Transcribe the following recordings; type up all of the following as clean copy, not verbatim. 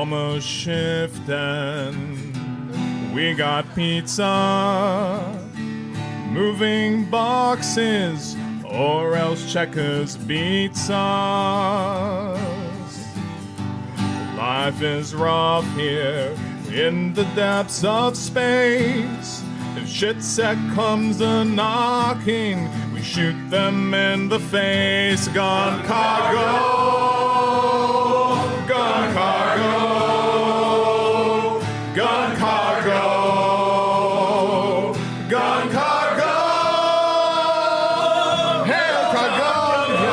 almost shifting. We got pizza, moving boxes, or else Checkers beats us. Life is rough here in the depths of space. If shit set comes a-knocking, we shoot them in the face. Gun cargo, gun cargo, gun cargo, gun cargo. Hail Cargonia,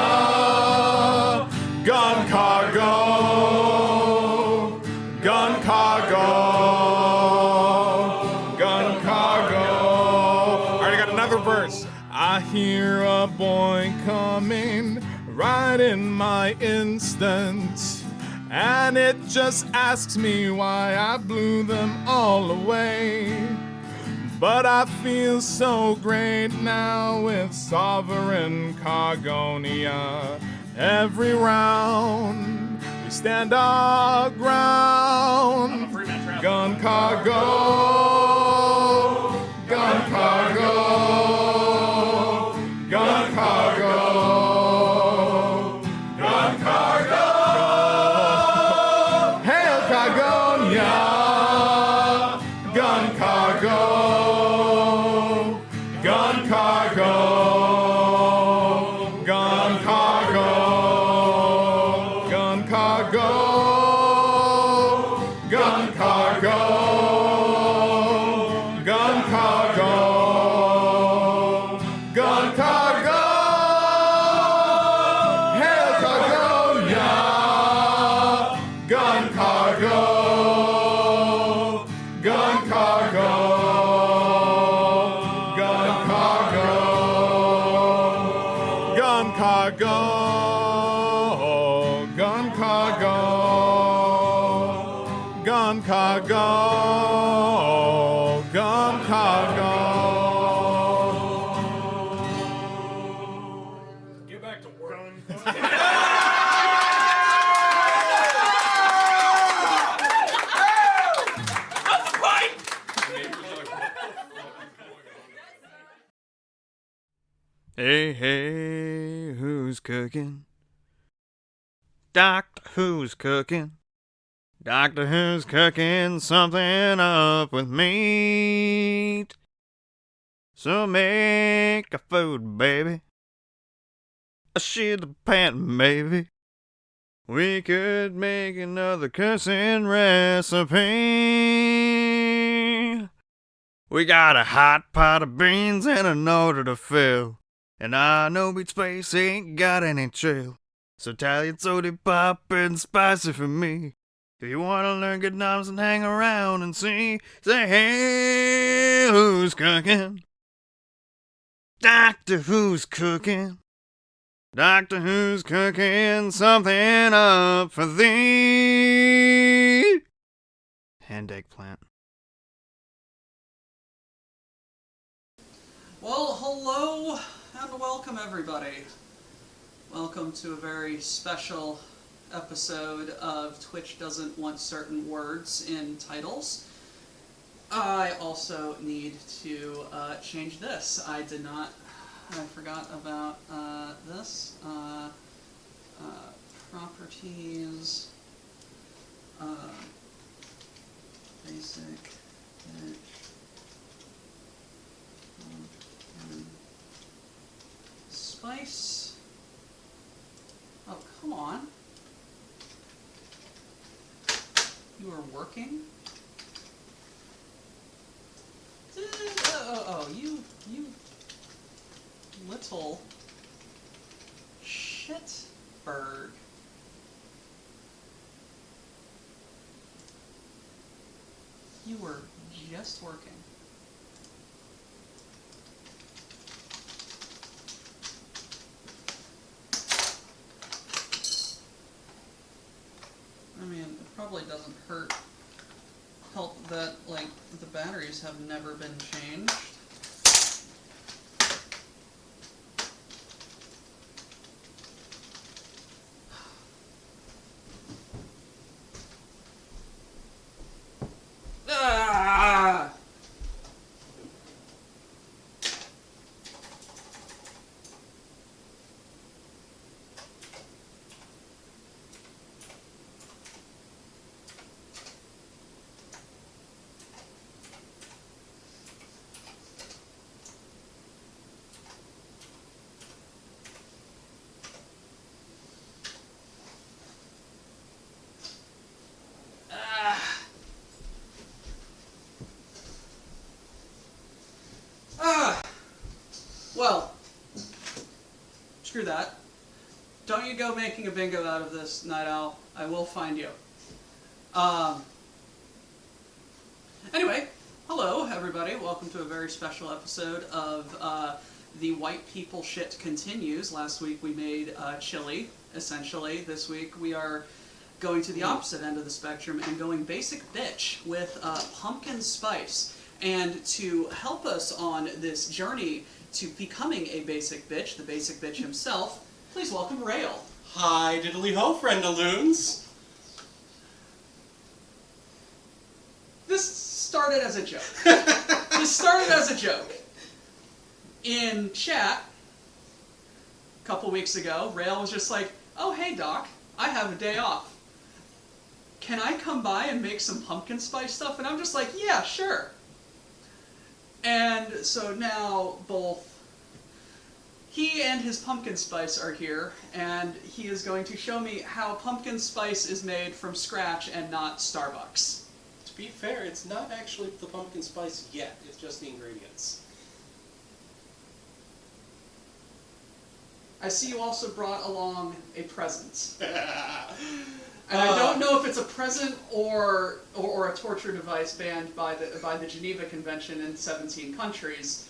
gun cargo, gun cargo, gun cargo. Alright, I got another verse. I hear a boy coming right in my instant, and it just asks me why I blew them all away. But I feel so great now with sovereign Cargonia. Every round we stand our ground. Gun cargo, gun cargo, gun cargo, gun cargo. Hail Cargonia, gun cargo. Gun cargo, gun cargo, gun cargo, gun cargo, gun cargo, gun cargo. Hail Cargonia, gun cargo, gun cargo. Gun cargo, gun cargo, gun cargo, gun cargo. Get back to work. Hey, hey, who's cooking? Doctor Who's cooking? Doctor Who's cooking something up with meat. So make a food, baby. A shit the pan, maybe. We could make another cussing recipe. We got a hot pot of beans and an order to fill. And I know Beat Space ain't got any chill. So Italian soda pop and spicy for me. If you wanna learn good noms and hang around and see, say, hey, who's cooking? Doctor Who's cooking? Doctor Who's cooking something up for thee? And eggplant. Well, hello and welcome everybody. Welcome to a very special episode of Twitch Doesn't Want Certain Words in Titles. I also need to change this. I forgot about this. Properties, basic, spice. Oh, come on. You are working? You little shitbird. You were just working. I mean, it probably doesn't help that, like, the batteries have never been changed. Screw that. Don't you go making a bingo out of this, Night Owl. I will find you. Anyway, hello everybody. Welcome to a very special episode of The White People Shit Continues. Last week we made chili, essentially. This week we are going to the opposite end of the spectrum and going basic bitch with pumpkin spice. And to help us on this journey to becoming a basic bitch, the basic bitch himself, please welcome Rale. Hi, diddly ho, friendaloons. This started as a joke. In chat, a couple weeks ago, Rale was just like, oh hey Doc, I have a day off. Can I come by and make some pumpkin spice stuff? And I'm just like, yeah, sure. And so now both he and his pumpkin spice are here, and he is going to show me how pumpkin spice is made from scratch and not Starbucks. To be fair, it's not actually the pumpkin spice yet, it's just the ingredients. I see you also brought along a present. And I don't know if it's a present or a torture device banned by the Geneva Convention in 17 countries.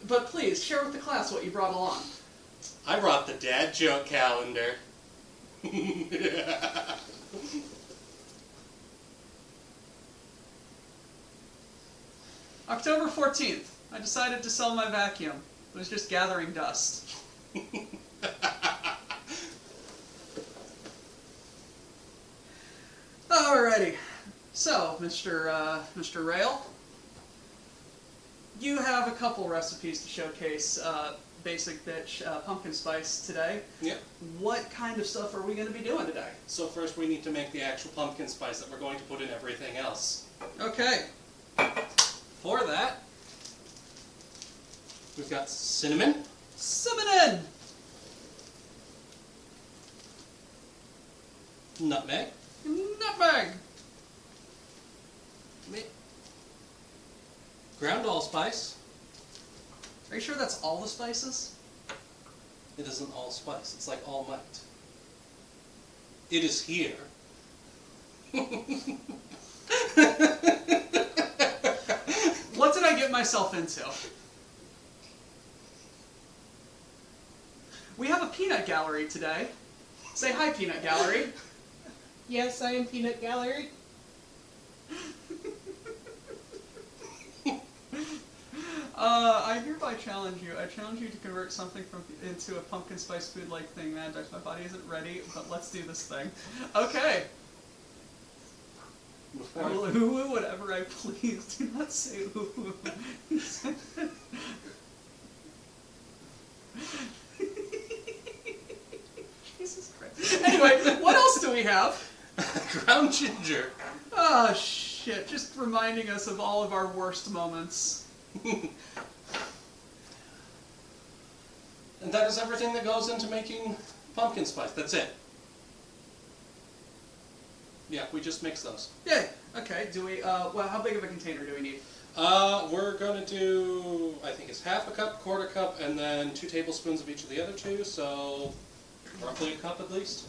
But please, share with the class what you brought along. I brought the dad joke calendar. October 14th, I decided to sell my vacuum. It was just gathering dust. Alrighty, so Mr. Rale, you have a couple recipes to showcase basic bitch pumpkin spice today. Yep. What kind of stuff are we going to be doing today? So first we need to make the actual pumpkin spice that we're going to put in everything else. Okay. For that, we've got cinnamon, Cinnamon! nutmeg, Nutmeg! ground allspice. Are you sure that's all the spices? It isn't allspice, it's like all might. It is here. What did I get myself into? We have a peanut gallery today. Say hi, peanut gallery. Yes, I am Peanut Gallery. I hereby challenge you. I challenge you to convert something into a pumpkin spice food-like thing. Man, my body isn't ready, but let's do this thing. Okay. I will ooh whatever I please. Do not say ooh. Jesus Christ. Anyway, what else do we have? Ground ginger. Oh shit, just reminding us of all of our worst moments. And that is everything that goes into making pumpkin spice. That's it. Yeah, we just mix those. Yay. Okay, do we, well, how big of a container do we need? We're going to do, I think it's half a cup, quarter cup, and then 2 tablespoons of each of the other two, so roughly a cup at least.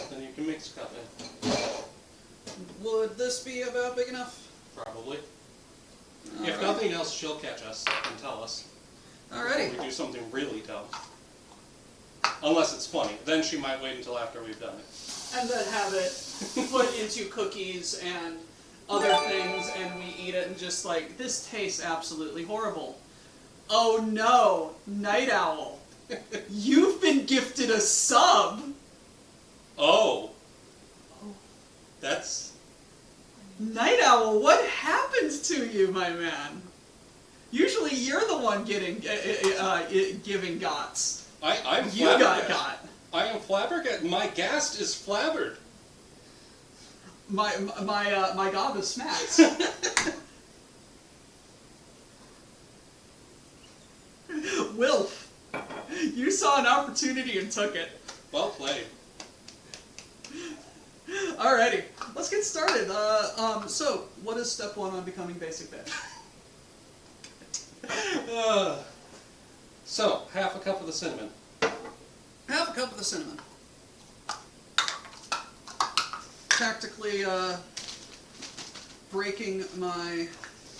Then you can mix a cup in. Would this be about big enough? Probably. All If right. nothing else, she'll catch us and tell us. Alrighty. We do something really dumb. Unless it's funny. Then she might wait until after we've done it. And then have it put into cookies and other things, and we eat it and just like, this tastes absolutely horrible. Oh no, Night Owl. You've been gifted a sub! Oh. That's... Night Owl, what happened to you, my man? Usually you're the one getting, giving gots. I'm You got flabbergasted. got. I am flabbergasted. My gast is flabbered. My gob is smacked. Wilf, you saw an opportunity and took it. Well played. Alrighty, let's get started. So, what is step 1 on becoming basic bitch? So, half a cup of the cinnamon. half a cup of the cinnamon. Tactically breaking my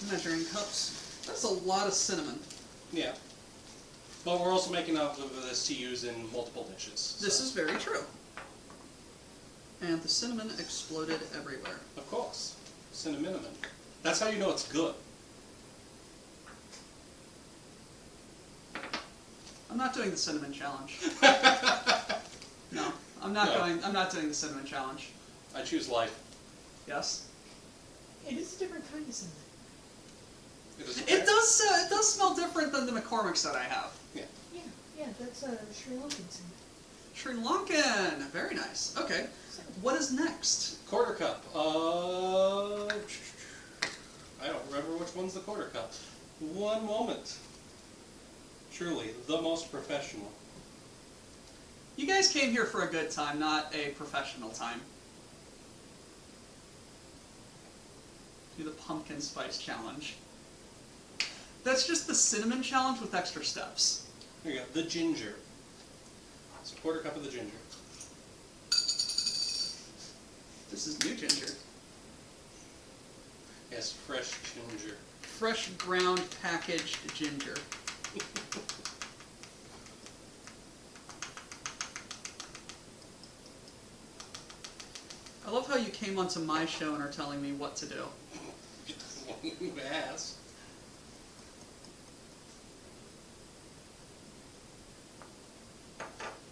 measuring cups. That's a lot of cinnamon. Yeah. But we're also making enough of this to use in multiple dishes. This so. is very true. And the cinnamon exploded everywhere. Of course. Cinnamon. That's how you know it's good. I'm not doing the cinnamon challenge. No, I'm not I'm not doing the cinnamon challenge. I choose life. Yes. It is a different kind of cinnamon. It does smell different than the McCormick's that I have. Yeah. Yeah, that's a Sri Lankan cinnamon. Sri Lankan. Very nice. Okay. What is next? Quarter cup. I don't remember which one's the quarter cup. One moment. Truly, the most professional. You guys came here for a good time, not a professional time. Do the pumpkin spice challenge. That's just the cinnamon challenge with extra steps. Here you go. The ginger. It's a quarter cup of the ginger. This is new ginger. Yes, fresh ginger. Fresh ground packaged ginger. I love how you came onto my show and are telling me what to do. You asked.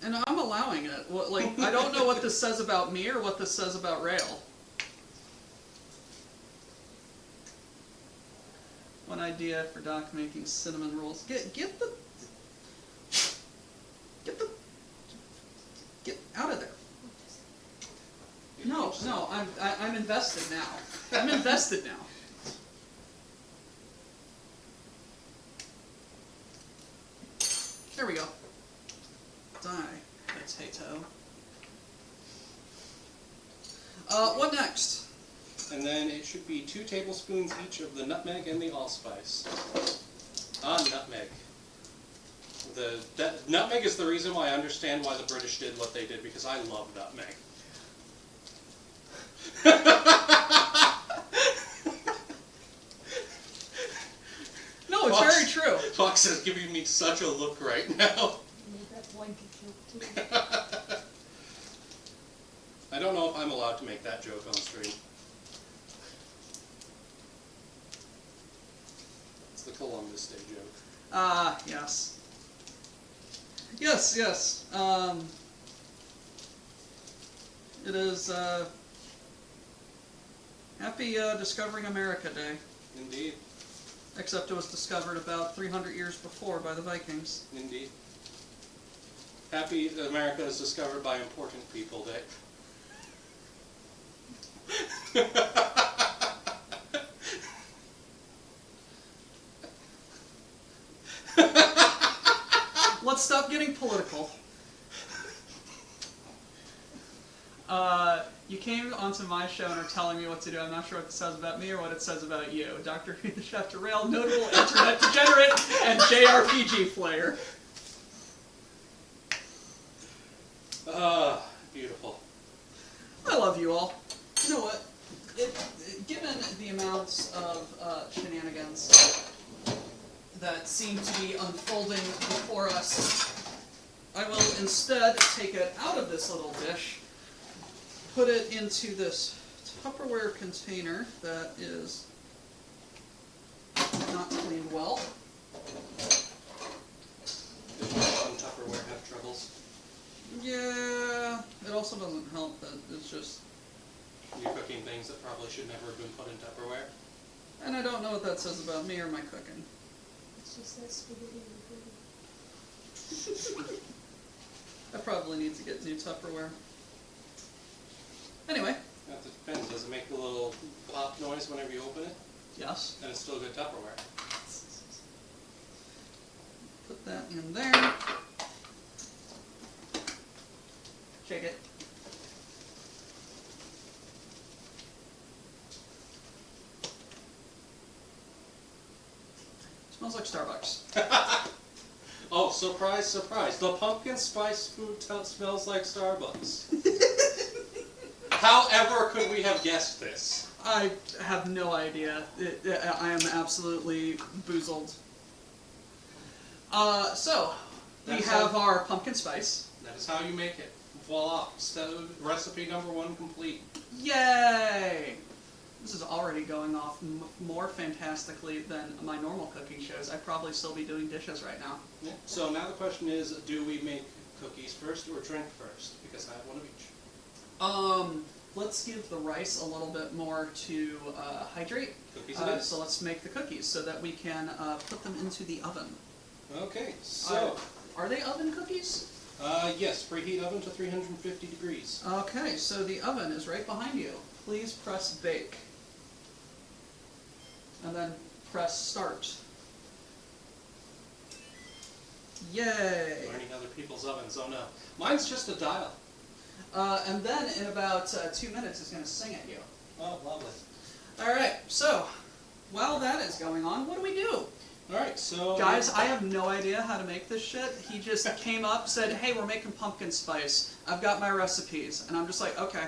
And I'm allowing it. Like, I don't know what this says about me or what this says about Rale. One idea for Doc making cinnamon rolls. Get out of there. No, I'm invested now. I'm invested now. There we go. Potato. What next? And then it should be 2 tablespoons each of the nutmeg and the allspice. Nutmeg. Nutmeg is the reason why I understand why the British did what they did, because I love nutmeg. No, it's very true. Fox is giving me such a look right now. Made that blanket joke too. I don't know if I'm allowed to make that joke on stream. It's the Columbus Day joke. Yes. Yes. It is, Happy Discovering America Day. Indeed. Except it was discovered about 300 years before by the Vikings. Indeed. Happy America is discovered by important people day. Let's stop getting political. You came onto my show and are telling me what to do. I'm not sure what it says about me or what it says about you. Dr. Who the Chef Rale, notable internet degenerate, and JRPG player. Beautiful. I love you all. You know what? Given the amounts of shenanigans that seem to be unfolding before us, I will instead take it out of this little dish, put it into this Tupperware container that is not cleaned well. Did Tupperware have troubles? Yeah, it also doesn't help that it's just... You're cooking things that probably should never have been put in Tupperware? And I don't know what that says about me or my cooking. It's just that spaghetti and gravy. I probably need to get new Tupperware. Anyway. That depends. Does it make the little pop noise whenever you open it? Yes. Then it's still good Tupperware. Put that in there. Shake it. Smells like Starbucks. Oh, surprise, surprise. The pumpkin spice food smells like Starbucks. However could we have guessed this? I have no idea. I am absolutely boozled. So, we That's have how- our pumpkin spice. That is how you make it. Voila. So, recipe number 1 complete. Yay! This is already going off more fantastically than my normal cooking shows. I'd probably still be doing dishes right now. Yeah. So now the question is, do we make cookies first or drink first? Because I have one of each. Let's give the rice a little bit more to hydrate. Cookies it is. So let's make the cookies so that we can put them into the oven. Okay, so, Are they oven cookies? yes, preheat oven to 350 degrees. Okay, so the oven is right behind you. Please press bake. And then press start. Yay! Learning other people's ovens, oh no. Mine's just a dial. And then in about 2 minutes it's going to sing at you. Oh, lovely. Alright, so while that is going on, what do we do? Alright, so... Guys, I have no idea how to make this shit. He just came up, said, hey, we're making pumpkin spice. I've got my recipes. And I'm just like, okay.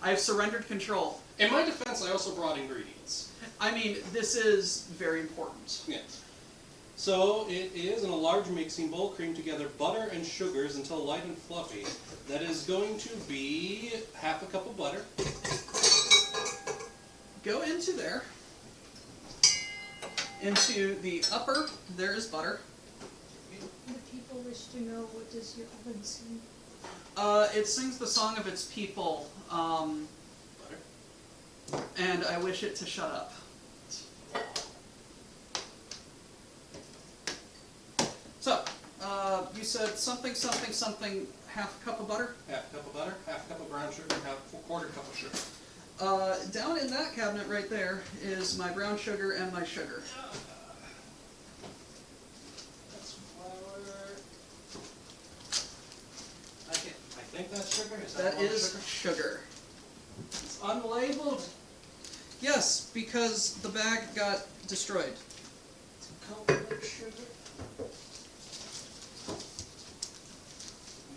I have surrendered control. In my defense, I also brought ingredients. I mean, this is very important. Yes. So, it is, in a large mixing bowl, cream together butter and sugars until light and fluffy. That is going to be half a cup of butter. Go into there. Into the upper, there is butter. The people wish to know, what does your oven sing? It sings the song of its people, Butter. and I wish it to shut up. So, you said something, something, something, half a cup of butter? Half a cup of butter, half a cup of brown sugar, half a quarter cup of sugar. Down in that cabinet right there is my brown sugar and my sugar. That's flour. I think that's sugar. Is that That one is sugar? sugar. It's unlabeled. Yes, because the bag got destroyed. It's coconut sugar.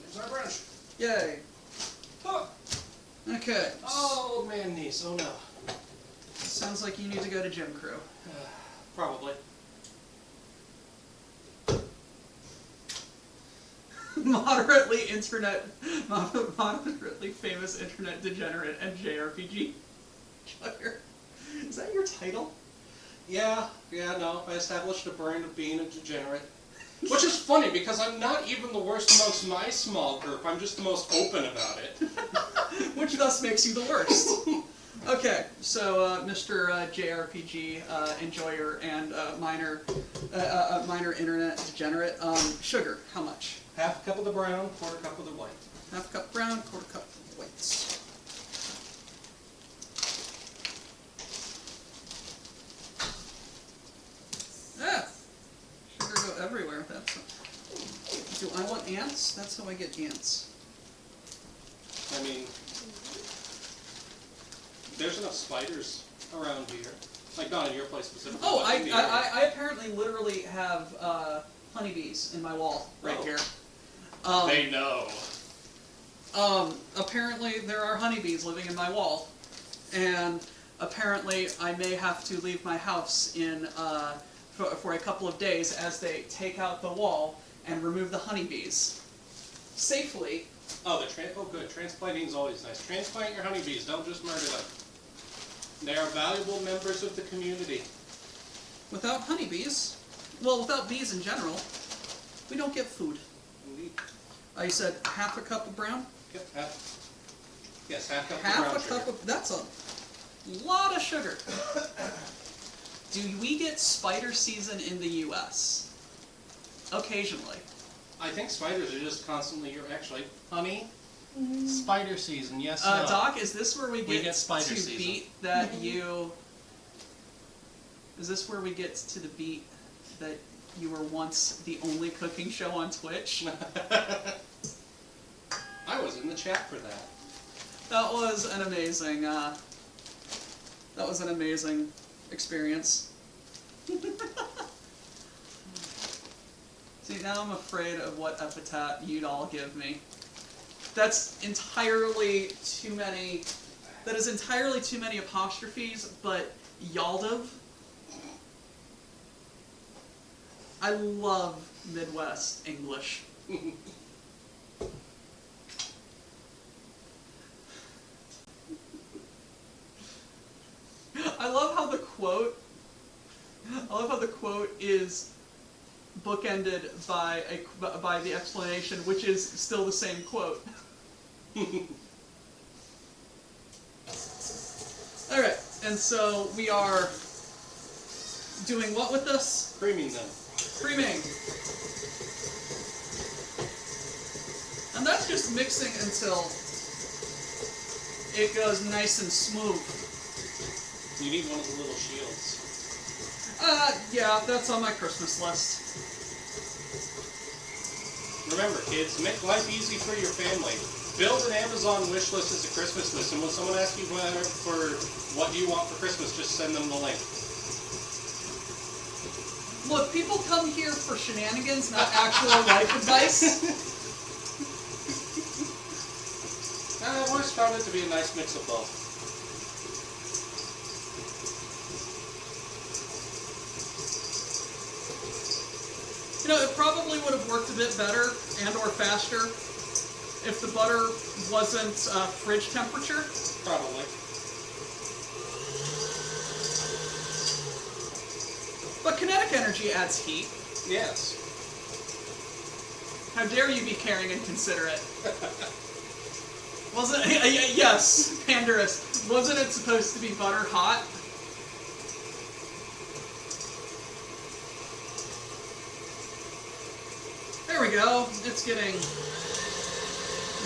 There's our brown sugar. Yay. Oh, Okay. oh man, niece. Oh no. Sounds like you need to go to gym crew. Probably. Moderately famous internet degenerate and JRPG player. Is that your title? Yeah, no. I established a brand of being a degenerate. Which is funny because I'm not even the worst amongst my small group. I'm just the most open about it. Which thus makes you the worst. Okay, so Mr. JRPG enjoyer and minor internet degenerate. Sugar, how much? Half a cup of the brown, quarter cup of the white. Half cup brown, quarter cup whites. Ah! Sugar go everywhere. Do I want ants? That's how I get ants. I mean, there's enough spiders around here. Like, not in your place specifically. Oh, but in the area. I apparently literally have honeybees in my wall right Oh. here. They know. Apparently there are honeybees living in my wall, and apparently I may have to leave my house in for a couple of days as they take out the wall and remove the honeybees safely. Oh, good. Transplanting is always nice. Transplant your honeybees. Don't just murder them. They are valuable members of the community. Without honeybees, well, without bees in general, we don't get food. Indeed. I said half a cup of brown. Yep, yes, half cup of Half brown a sugar. cup of, that's a lot of sugar. Do we get spider season in the US? Occasionally. I think spiders are just constantly here. Actually, honey, spider season. Yes, no. Doc, is this where we get, get spider to season. beat that you... Is this where we get to the beat that you were once the only cooking show on Twitch? I was in the chat for that. That was an amazing experience. See, now I'm afraid of what epithet you'd all give me. That's entirely too many. That is entirely too many apostrophes, but Yaldav. I love Midwest English. I love how the quote is bookended by the explanation, which is still the same quote. Alright, and so we are doing what with this? Creaming them. Creaming. And that's just mixing until it goes nice and smooth. You need one of the little shields. Yeah, that's on my Christmas list. Remember, kids, make life easy for your family. Build an Amazon wish list as a Christmas list, and when someone asks you for what do you want for Christmas, just send them the link. Look, people come here for shenanigans, not actual life advice. I've always found it to be a nice mix of both. You know, it probably would have worked a bit better and or faster if the butter wasn't fridge temperature. Probably. But kinetic energy adds heat. Yes. How dare you be caring and considerate? Wasn't yes, Pandarus. Wasn't it supposed to be butter hot? There we go. It's getting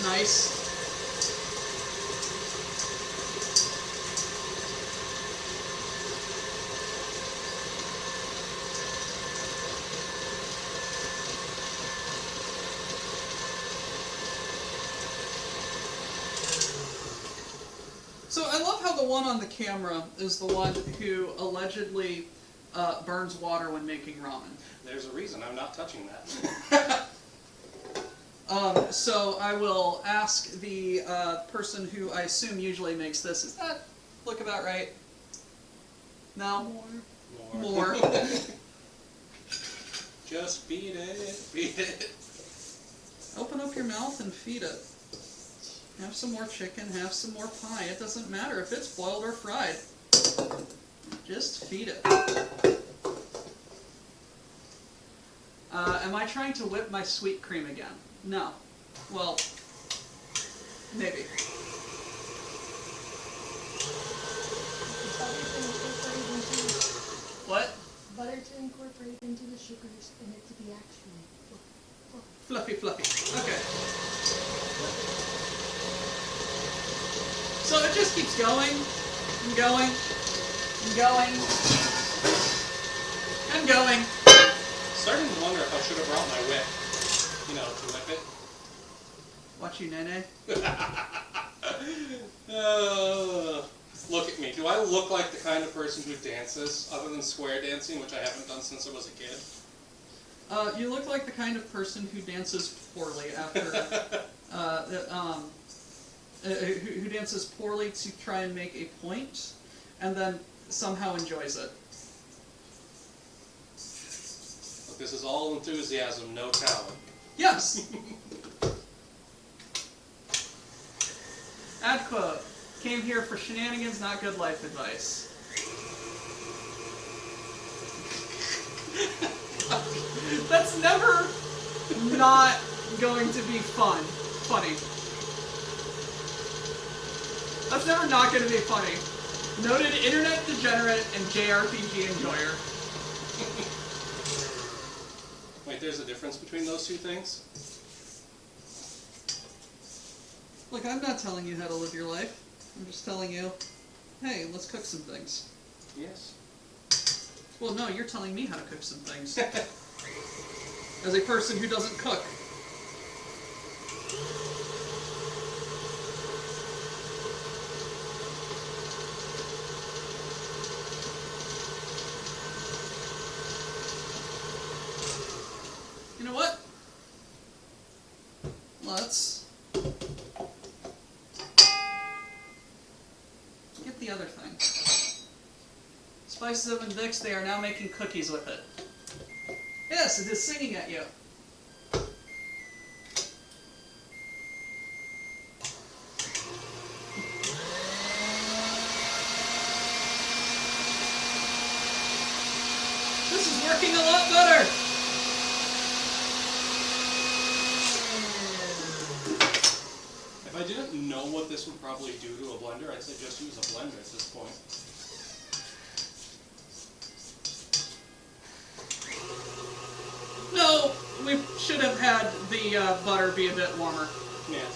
nice. So I love how the one on the camera is the one who allegedly burns water when making ramen. There's a reason I'm not touching that. So I will ask the person who I assume usually makes this, does that look about right? No? More. Just feed it, feed it. Open up your mouth and feed it. Have some more chicken, have some more pie. It doesn't matter if it's boiled or fried. Just feed it. Am I trying to whip my sweet cream again? No. Well, maybe. What? Butter to incorporate into the sugars and it to be actually Fluffy. Okay. So it just keeps going, and going, and going, and going. Starting to wonder if I should have brought my whip. You know, to whip it. Watch you, Nene. Look at me. Do I look like the kind of person who dances, other than square dancing, which I haven't done since I was a kid? You look like the kind of person who dances poorly after, who dances poorly to try and make a point, and then somehow enjoys it. Look, this is all enthusiasm, no talent. Yes! Ad quote. Came here for shenanigans, not good life advice. That's never not going to be funny. That's never not going to be funny. Noted internet degenerate and JRPG enjoyer. Wait, there's a difference between those two things? Look, I'm not telling you how to live your life. I'm just telling you, hey, let's cook some things. Yes. Well, no, you're telling me how to cook some things. As a person who doesn't cook. You know Spices have been mixed. They are now making cookies with it. Yes, it is singing at you. This is working a lot better. If I didn't know what this would probably do to a blender, I'd say just use a blender at this point. No, we should have had the butter be a bit warmer. Yeah.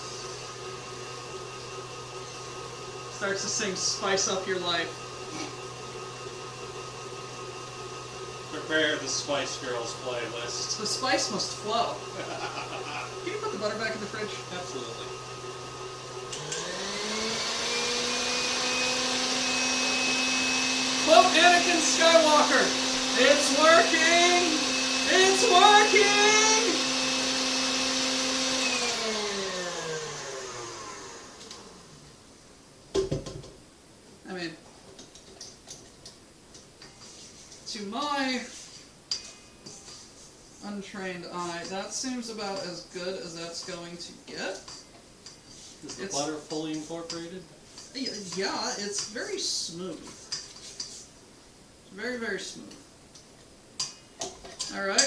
Starts to sing "Spice Up Your Life." Prepare the Spice Girls playlist. The spice must flow. Can you put the butter back in the fridge? Absolutely. Quote Anakin Skywalker, "It's working! It's working!" I mean, to my untrained eye, that seems about as good as that's going to get. Is the It's- butter fully incorporated? Yeah, it's very smooth. Very, very smooth. Alright.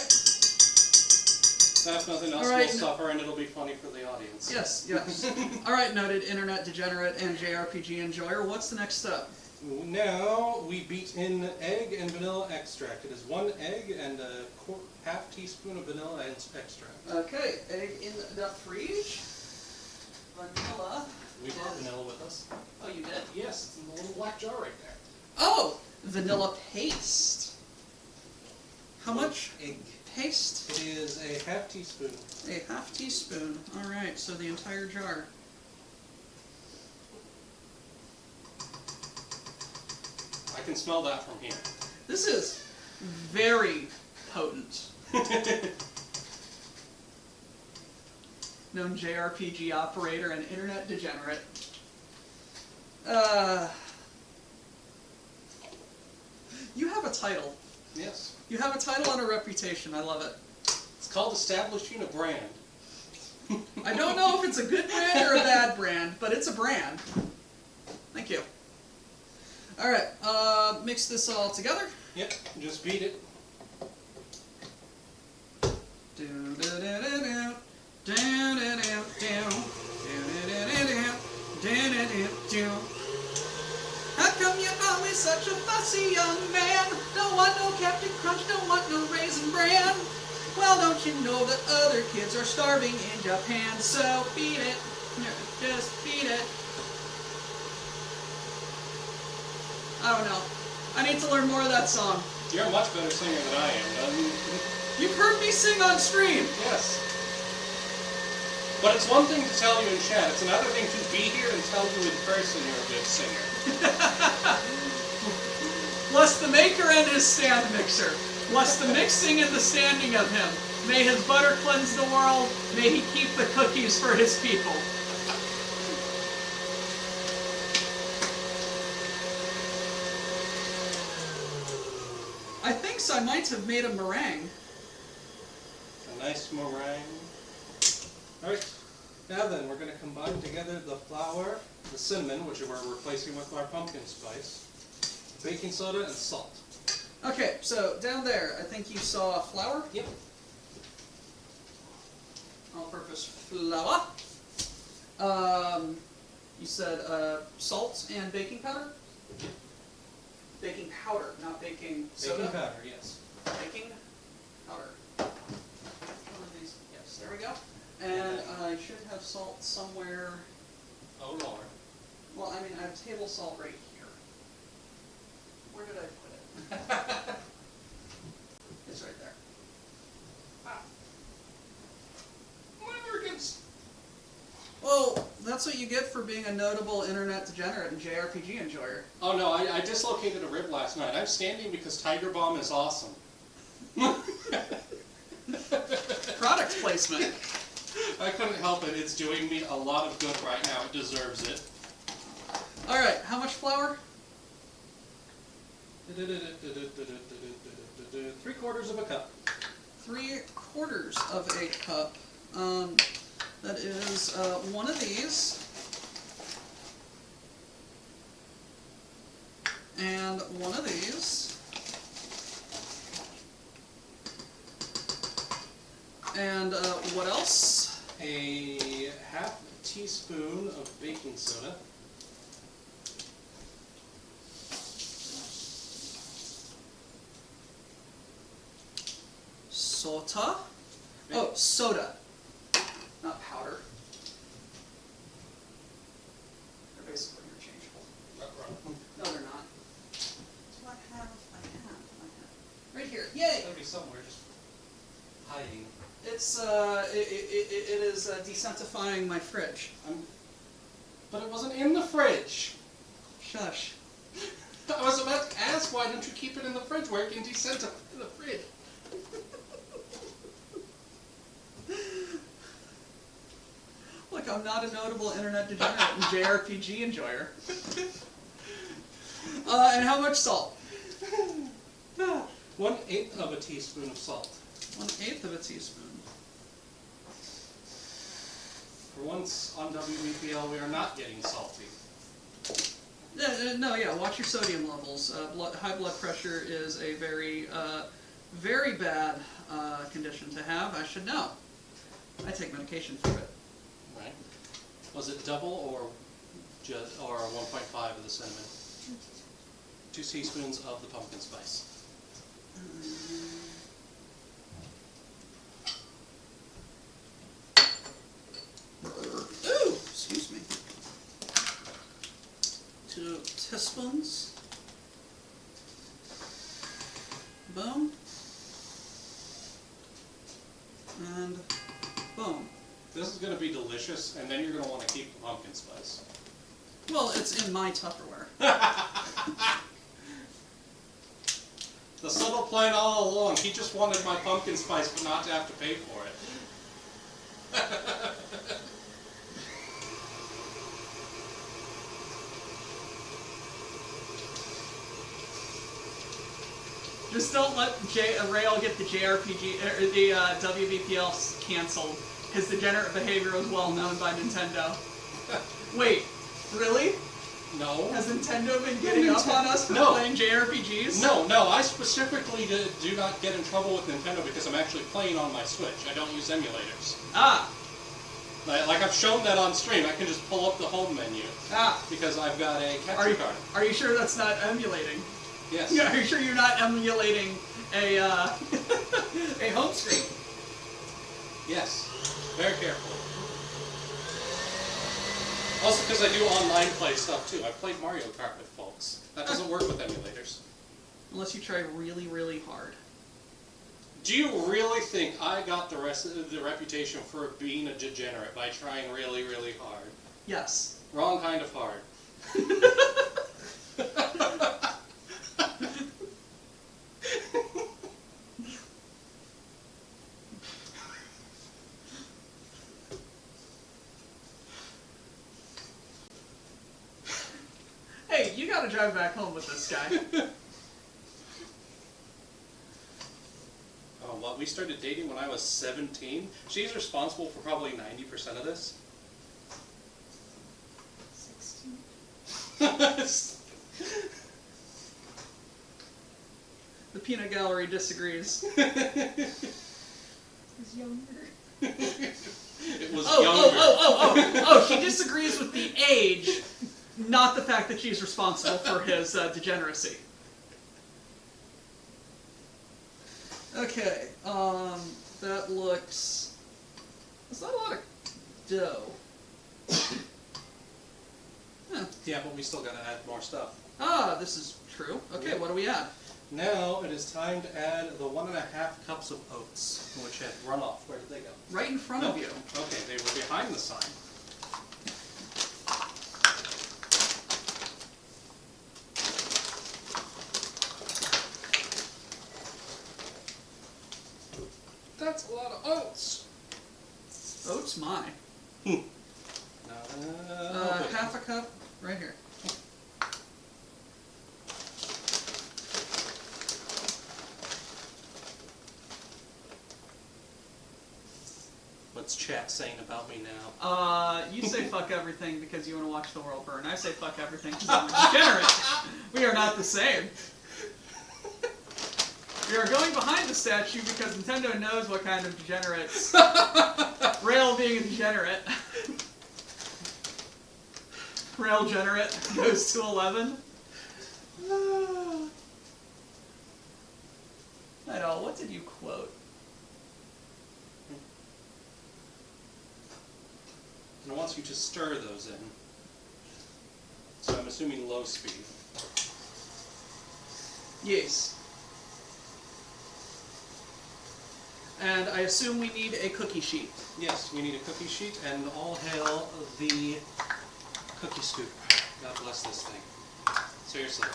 If nothing else, All right, we'll suffer and it'll be funny for the audience. Yes, yes. Alright, noted internet degenerate and JRPG enjoyer. What's the next step? Now we beat in egg and vanilla extract. It is 1 egg and a half teaspoon of vanilla extract. Okay, egg in the fridge. Vanilla. We brought vanilla with us. Oh, you did? Yes, it's in the little black jar right there. Oh! Vanilla paste. How much Egg. paste? It is a half teaspoon. A half teaspoon. Alright, so the entire jar. I can smell that from here. This is very potent. Known JRPG operator and internet degenerate. You have a title. Yes. You have a title and a reputation. I love it. It's called establishing a brand. I don't know if it's a good brand or a bad brand, but it's a brand. Thank you. Alright, mix this all together. Yep, just beat it. How come you're always such a fussy young man? Don't want no Captain Crunch, don't want no Raisin Bran. Well, don't you know that other kids are starving in Japan? So beat it, just beat it. I don't know. I need to learn more of that song. You're a much better singer than I am. You've heard me sing on stream. Yes. But it's one thing to tell you in chat, it's another thing to be here and tell you in person you're a good singer. Bless the maker and his stand mixer. Bless the mixing and the standing of him. May his butter cleanse the world. May he keep the cookies for his people. I think I might have made a meringue. A nice meringue. Alright, now then, we're going to combine together the flour, the cinnamon, which we're replacing with our pumpkin spice, baking soda, and salt. Okay, so down there, I think you saw flour? Yep. All-purpose flour. You said salt and baking powder? Baking powder, not baking soda. Baking powder, yes. Baking powder. One of these. Yes, there we go. And I should have salt somewhere. Oh, Lord. Well, I mean, I have table salt right here. Where did I put it? It's right there. Whatever gets... Well, that's what you get for being a notable internet degenerate and JRPG enjoyer. Oh no, I dislocated a rib last night. I'm standing because Tiger Bomb is awesome. Product placement. I couldn't help it. It's doing me a lot of good right now. It deserves it. Alright, how much flour? 3/4 of a cup. 3/4 of a cup. That is one of these. And one of these. And what else? A half teaspoon of baking soda. Soda. Oh, soda. Not powder. They're basically interchangeable. No, they're not. So I have. Right here. Yay! That'll be somewhere just hiding. It's it is descentifying my fridge. But it wasn't in the fridge. Shush. I was about to ask, why don't you keep it in the fridge where it can decentify the fridge? Look, I'm not a notable internet degenerate and JRPG enjoyer. And how much salt? 1/8 of a teaspoon of salt. 1/8 of a teaspoon. For once on WBPL, we are not getting salty. No, yeah. Watch your sodium levels. High blood pressure is a very, very bad condition to have. I should know. I take medication for it. Right. Was it double or 1.5 of the cinnamon? 2 teaspoons of the pumpkin spice. Ooh, excuse me. 2 teaspoons. Boom. And boom. This is going to be delicious, and then you're going to want to keep the pumpkin spice. Well, it's in my Tupperware. The subtle plan all along. He just wanted my pumpkin spice, but not to have to pay for it. Just don't let Rale get the JRPG or the WBPL canceled, because degenerate behavior was well known by Nintendo. Wait, really? No. Has Nintendo been getting up on us for playing JRPGs? No, I specifically do not get in trouble with Nintendo because I'm actually playing on my Switch. I don't use emulators. Ah. Like I've shown that on stream, I can just pull up the home menu. Ah. Because I've got a capture card. Are you sure that's not emulating? Yes. Yeah, are you sure you're not emulating a a home screen? Yes. Very carefully. Also because I do online play stuff too. I've played Mario Kart with folks. That doesn't work with emulators. Unless you try really, really hard. Do you really think I got the reputation for being a degenerate by trying really, really hard? Yes. Wrong kind of hard. Hey, you gotta drive back home with this guy. Oh, what? We started dating when I was 17? She's responsible for probably 90% of this. 16. The peanut gallery disagrees. He's younger. It was Oh, younger. oh, she disagrees with the age, not the fact that she's responsible for his degeneracy. Okay, that looks... That's not a lot of dough. Huh. Yeah, but we still gotta add more stuff. Ah, this is true. Okay, what do we add? Now it is time to add the 1.5 cups of oats, which had run off. Where did they go? Right in front of you. Okay, they were behind the sign. That's a lot of oats. Oats, my. Half a cup, right here. What's chat saying about me now? You say fuck everything because you want to watch the world burn. I say fuck everything because I'm a degenerate. We are not the same. We are going behind the statue because Nintendo knows what kind of degenerates. Rale being a degenerate. Rale generate goes to 11. I know, what did you quote? And it wants you to stir those in. So I'm assuming low speed. Yes. And I assume we need a cookie sheet. Yes, we need a cookie sheet, and all hail the cookie scoop. God bless this thing. Seriously.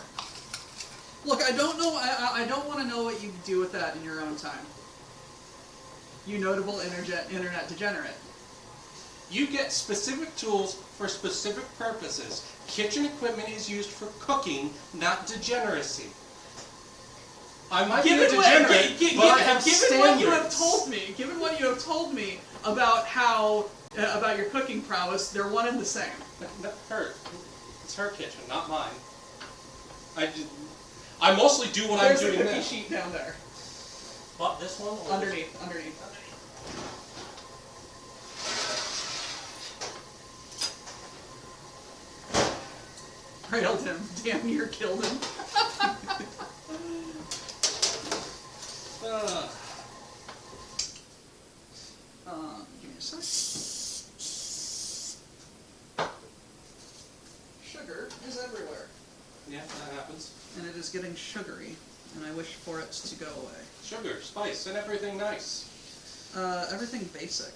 Look, I don't know. I don't want to know what you do with that in your own time. You notable internet degenerate. You get specific tools for specific purposes. Kitchen equipment is used for cooking, not degeneracy. I might be a degenerate, but I have given what you have standards. told me, given what you have told me about how about your cooking prowess, they're one and the same. Her. It's her kitchen, not mine. I mostly do what I'm There's doing the cookie now. sheet down there. What, this one? Or Underneath. Railed him. Damn near killed him. Give me a sec. Sugar is everywhere. Yeah, that happens. And it is getting sugary, and I wish for it to go away. Sugar, spice, and everything nice. Everything basic.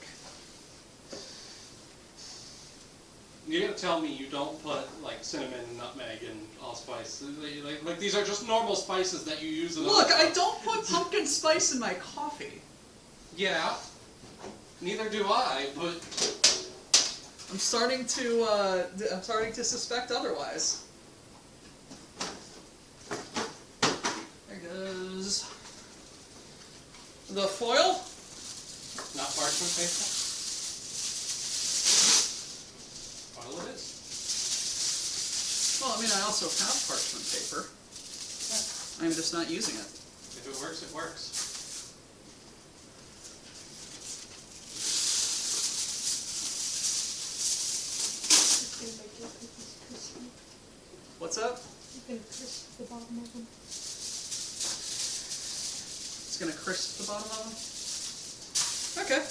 You're gonna tell me you don't put like cinnamon, nutmeg, and allspice. Like these are just normal spices that you use in Look, I don't put pumpkin spice in my coffee. Yeah. Neither do I, but I'm starting to suspect otherwise. There goes the foil. not parchment paper. Well, it is. Well, I mean, I also have parchment paper. I'm just not using it. If it works, it works. Just gonna make your cookies crispy. What's up? You can crisp the bottom of them. It's gonna crisp the bottom of them? Okay.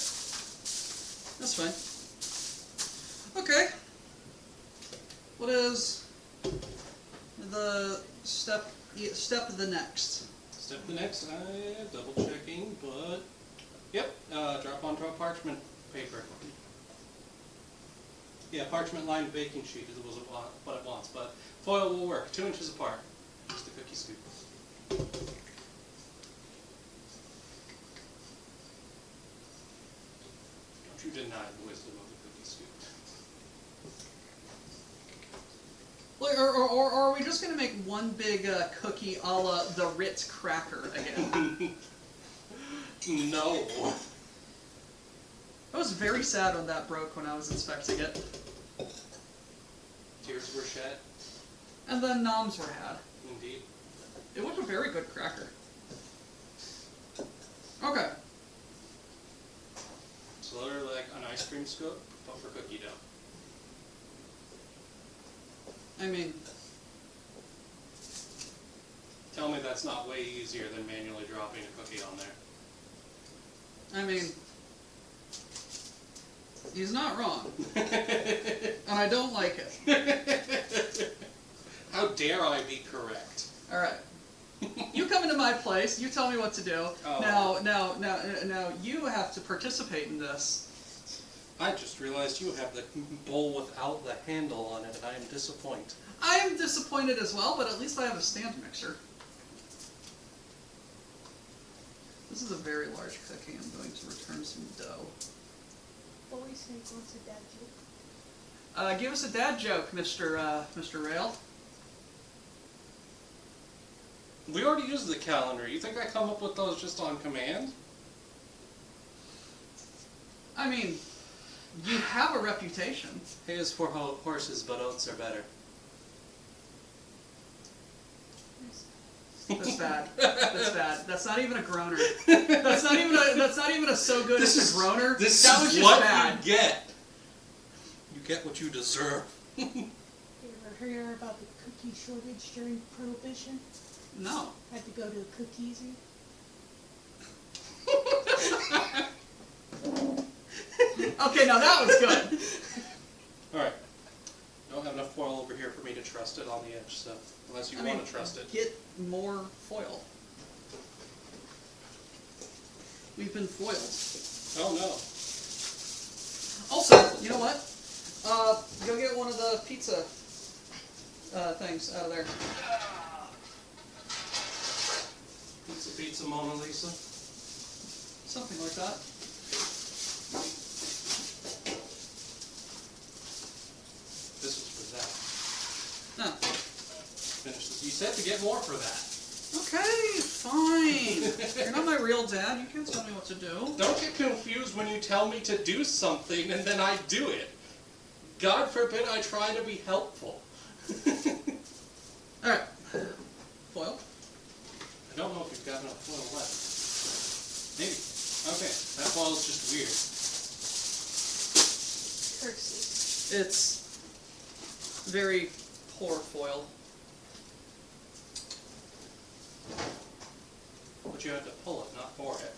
That's fine. Okay. What is the step the next? Step the next, double checking, but yep, drop onto a parchment paper. Yeah, parchment lined baking sheet is what it wants, but foil will work, 2 inches apart. Just the cookie scoop. Don't you deny the wisdom of the cookie scoop. Like, or are we just gonna make one big cookie a la the Ritz cracker again? No. I was very sad when that broke when I was inspecting it. Tears were shed, And then noms were had. indeed. It was a very good cracker. Okay. It's literally like an ice cream scoop, but for cookie dough. I mean, Tell me that's not way easier than manually dropping a cookie on there. he's not wrong. And I don't like it. How dare I be correct? Alright. You come into my place, you tell me what to do. Oh. Now, you have to participate in this. I just realized you have the bowl without the handle on it, and I am disappointed. I am disappointed as well, but at least I have a stand mixer. This is a very large cookie. I'm going to return some dough. Always Snake wants a dad joke. Give us a dad joke, Mr. Rale. We already used the calendar. You think I come up with those just on command? I mean, you have a reputation. Hay is for horses, but oats are better. That's bad. That's bad. That's not even a groaner. That's not even a so good as a groaner. This that was is just what bad. you get. You get what you deserve. You ever hear about the cookie shortage during Prohibition? No. Had to go to a cookiesy. Okay, now that was good. Alright. Don't have enough foil over here for me to trust it on the edge, so unless you want to trust it. Get more foil. We've been foiled. Oh no. Also, you know what? Go get one of the pizza things out of there. Pizza Mona Lisa. Something like that. This was for that. No. Finish this. You said to get more for that. Okay, fine. You're not my real dad. You can't tell me what to do. Don't get confused when you tell me to do something and then I do it. God forbid I try to be helpful. Alright. Foil. I don't know if you've got enough foil left. Maybe. Okay, that foil is just weird. Curses. It's very poor foil. But you have to pull it, not for it.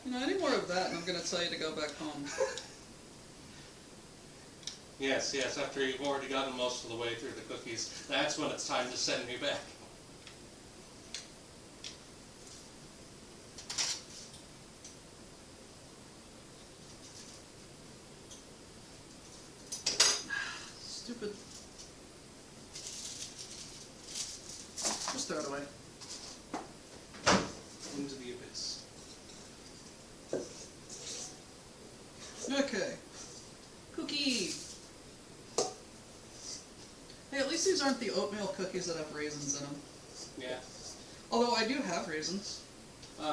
You know, any more of that and I'm going to tell you to go back home. Yes, after you've already gotten most of the way through the cookies, that's when it's time to send me back. Stupid. Just throw it away. Into the abyss. Okay. Cookie! Hey, at least these aren't the oatmeal cookies that have raisins in them. Yeah. Although I do have raisins.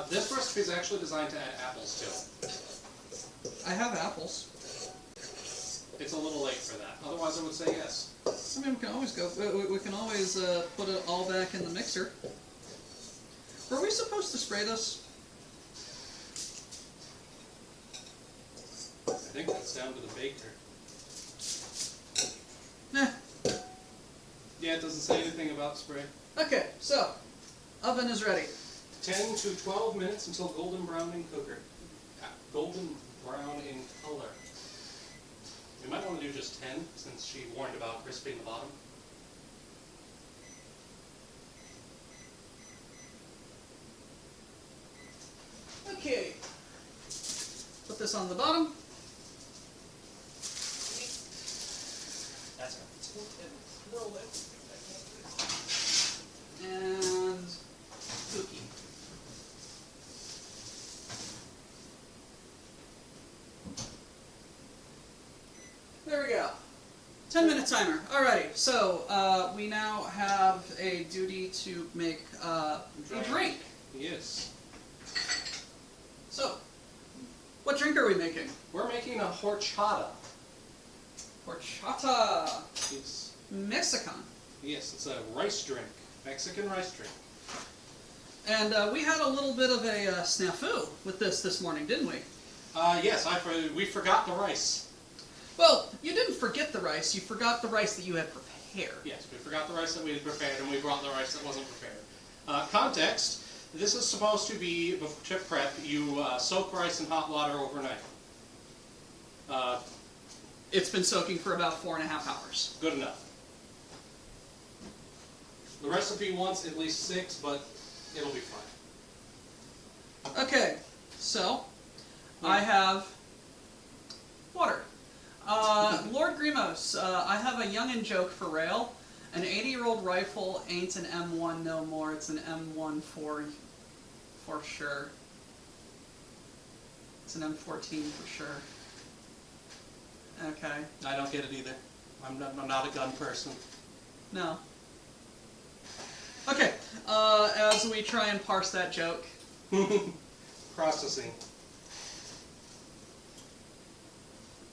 This recipe is actually designed to add apples to it. I have apples. It's a little late for that. Otherwise I would say yes. I mean, we can always go. We can always put it all back in the mixer. Were we supposed to spray this? I think that's down to the baker. Nah. Yeah, it doesn't say anything about spray. Okay, so oven is ready. 10 to 12 minutes until golden brown in cooker. Golden brown in color. We might want to do just 10 since she warned about crisping the bottom. Okay. Put this on the bottom. That's right. And cookie. There we go. 10-minute timer. Alrighty, so we now have a duty to make a drink. Yes. So, what drink are we making? We're making a horchata. Horchata. Yes. Mexican. Yes, it's a rice drink. Mexican rice drink. And we had a little bit of a snafu with this morning, didn't we? Yes, we forgot the rice. Well, you didn't forget the rice. You forgot the rice that you had prepared. Yes, we forgot the rice that we had prepared, and we brought the rice that wasn't prepared. Context, this is supposed to be, before chip prep, you soak rice in hot water overnight. It's been soaking for about 4.5 hours. Good enough. The recipe wants at least 6, but it'll be fine. Okay, so I have water. Lord Grimos, I have a youngin' joke for Rale. An 80-year-old rifle ain't an M1 no more. It's an M1 for sure. It's an M14 for sure. Okay. I don't get it either. I'm not a gun person. No. Okay, as we try and parse that joke, Processing.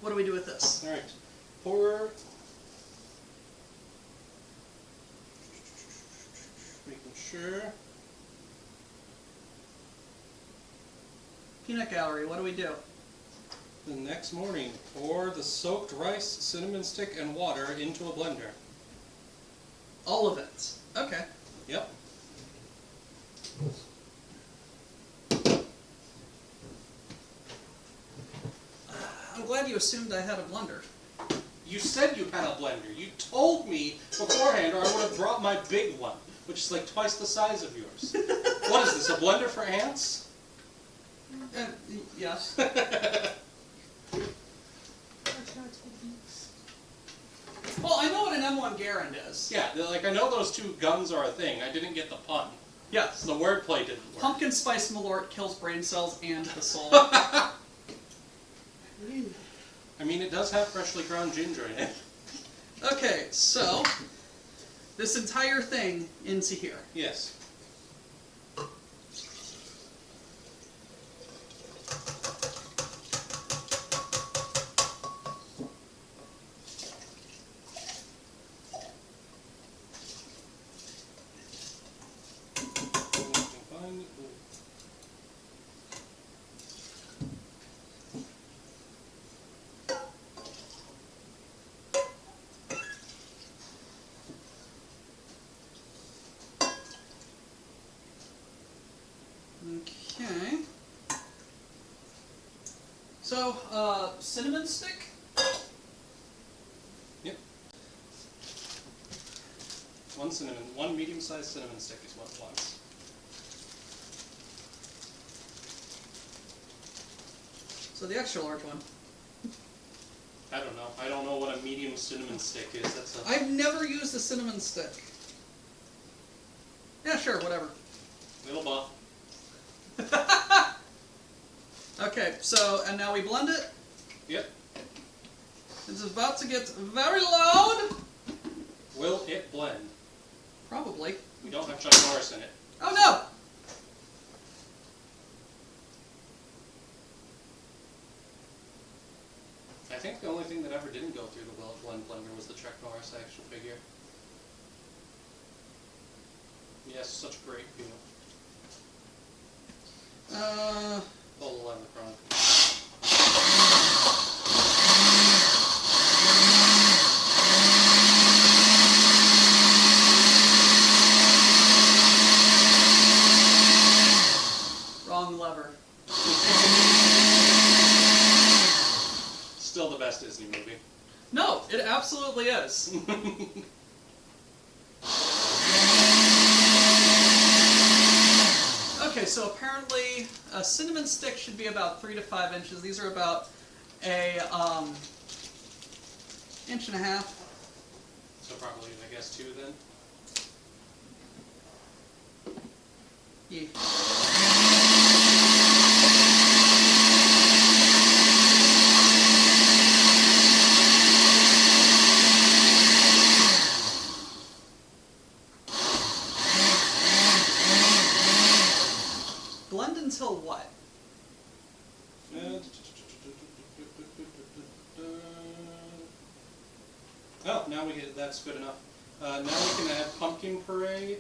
what do we do with this? All right. Pour. Making sure. Peanut gallery, what do we do? The next morning, pour the soaked rice, cinnamon stick, and water into a blender. All of it. Okay. Yep. I'm glad you assumed I had a blender. You said you had a blender. You told me beforehand, or I would have brought my big one, which is like twice the size of yours. What is this, a blender for ants? Yes. That's not techniques. Well, I know what an M1 Garand is. Yeah, like I know those two guns are a thing. I didn't get the pun. Yes. The wordplay didn't work. Pumpkin spice malort kills brain cells and the soul. Ew. I mean, it does have freshly ground ginger in it. Okay, so this entire thing into here. Yes. Okay. So, cinnamon stick? Yep. One medium-sized cinnamon stick is what it wants. So the extra large one. I don't know. I don't know what a medium cinnamon stick is. That's a I've never used a cinnamon stick. Yeah, sure, whatever. little buff. Okay, so, and now we blend it. Yep. It's about to get very loud. Will it blend? Probably. We don't have Chuck Norris in it. Oh no! I think the only thing that ever didn't go through the blend blender was the Chuck Norris action figure. Yes, such a great feel. Pull the line across. Wrong lever. Still the best Disney movie. No, it absolutely is. Okay, so apparently a cinnamon stick should be about 3 to 5 inches. These are about a inch and a half. So probably, I guess, 2 then. Yeah. Blend until what? Oh, now we get that's good enough. Now we can add pumpkin puree.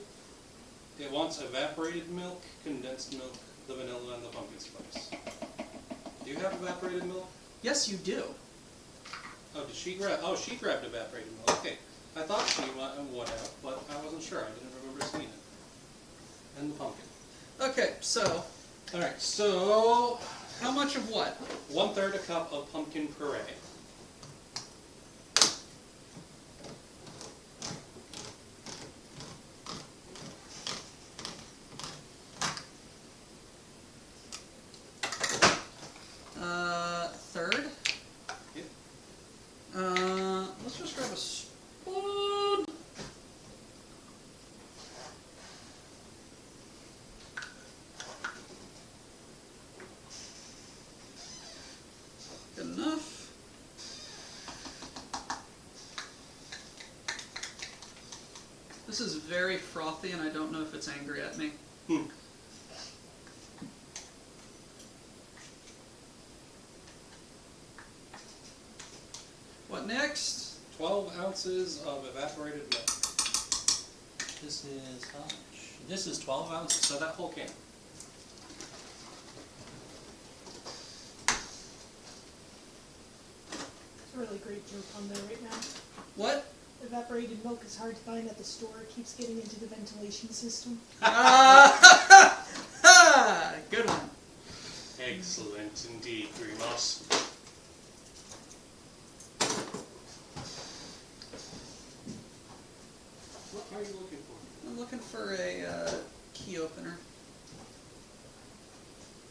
It wants evaporated milk, condensed milk, the vanilla, and the pumpkin spice. Do you have evaporated milk? Yes, you do. Oh, did she grab? Oh, she grabbed evaporated milk. Okay, I thought she would have, but I wasn't sure. I didn't remember seeing it. And the pumpkin. Okay, so All right, so how much of what? 1/3 a cup of pumpkin puree. Third. Yep. Let's just grab a spoon. Good enough. This is very frothy, and I don't know if it's angry at me. What next? 12 ounces of evaporated milk. This is how much? This is 12 ounces. So that whole can. It's a really great joke on there right now. What? Evaporated milk is hard to find at the store. It keeps getting into the ventilation system. Good one. Excellent indeed, Grimos. What are you looking for? I'm looking for a key opener.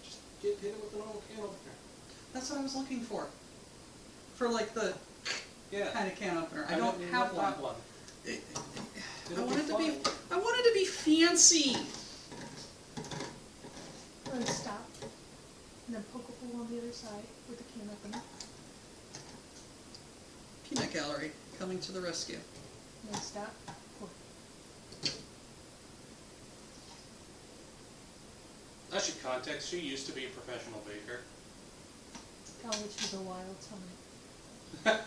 Just hit it with a normal can opener. That's what I was looking for. For like the Yeah. kind of can opener. I meant don't have one. that one. I It'll wanted to be. fine. I wanted to be fancy. I'm going to stop and then poke a hole on the other side with the can opener. Peanut Gallery coming to the rescue. And then stop. Pour. I should context, she used to be a professional baker. College was a wild time.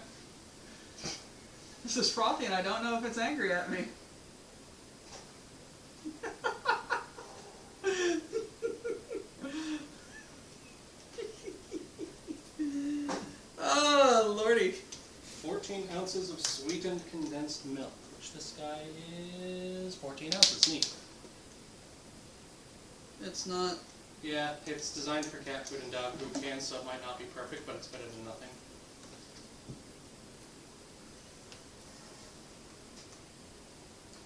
This is frothy, and I don't know if it's angry at me. Oh, lordy. 14 ounces of sweetened condensed milk. Which this guy is 14 ounces. Neat. It's not. Yeah, it's designed for cat food and dog food cans, so it might not be perfect, but it's better than nothing.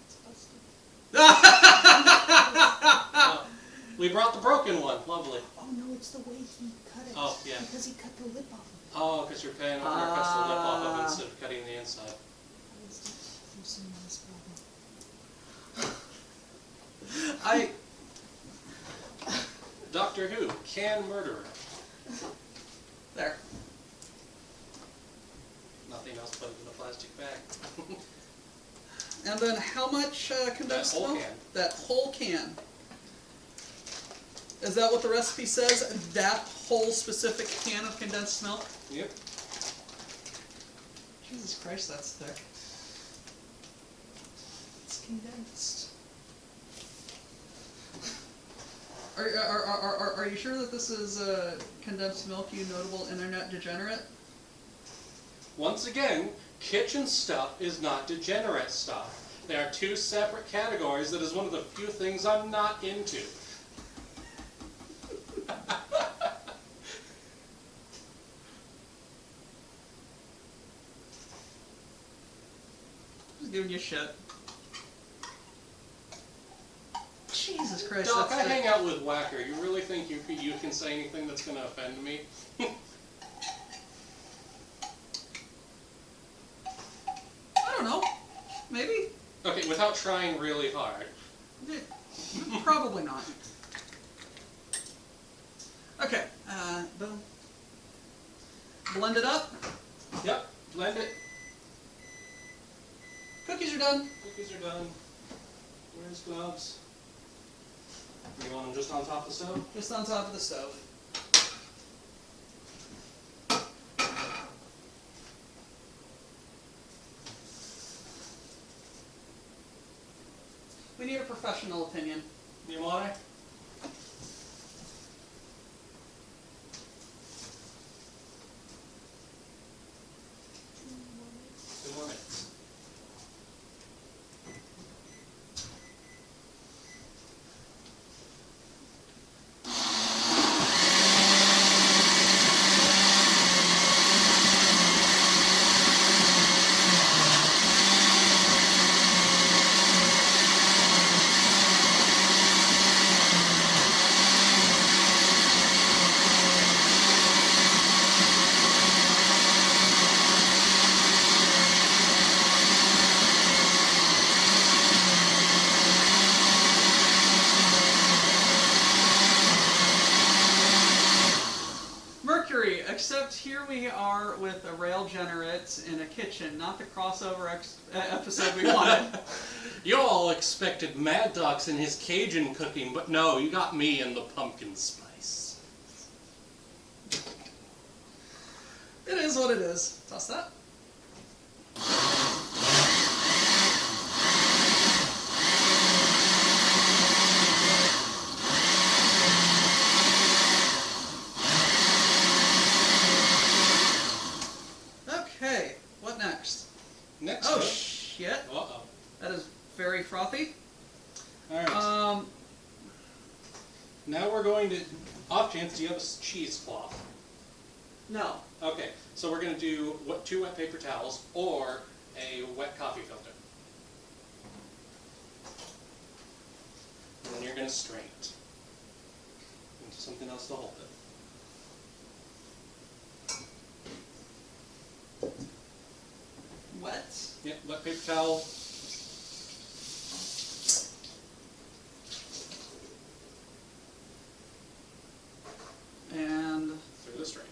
It's busted. Oh, we brought the broken one. Lovely. Oh no, it's the way he cut it. Oh, yeah. Because he cut the lip off of it. Oh, because your pan opener cuts the lip off of it instead of cutting the inside. That was the gruesome ass problem. I. Doctor Who, can murderer. There. Nothing else but in a plastic bag. And then how much condensed That whole milk? can. That whole can. Is that what the recipe says? That whole specific can of condensed milk? Yep. Jesus Christ, that's thick. It's condensed. Are you sure that this is condensed milk, you notable internet degenerate? Once again, kitchen stuff is not degenerate stuff. They are two separate categories. That is one of the few things I'm not into. Just giving you shit. Jesus Christ, Doc, I that's hang out with Whacker. You really think you can say anything that's going to offend me? I don't know. Maybe. Okay, without trying really hard. Probably not. Okay, boom. Blend it up. Yep, blend it. Cookies are done. Cookies are done. Where's gloves? You want them just on top of the stove? Just on top of the stove. We need a professional opinion. You want it? 2 more minutes. here we are with a Rale generate in a kitchen, not the crossover episode we wanted. You all expected Mad Dog's in his Cajun cooking, but no, you got me in the pumpkin spice. It is what it is. Toss that. Okay, what next? Next Oh up. shit! Uh-oh. That is very frothy. Alright. Now we're going to... Off chance, do you have a cheesecloth? No. Okay, so we're going to do 2 wet paper towels or a wet coffee filter. And then you're going to strain it into something else to hold it. Wet. Yep, wet paper towel. And Through the strainer.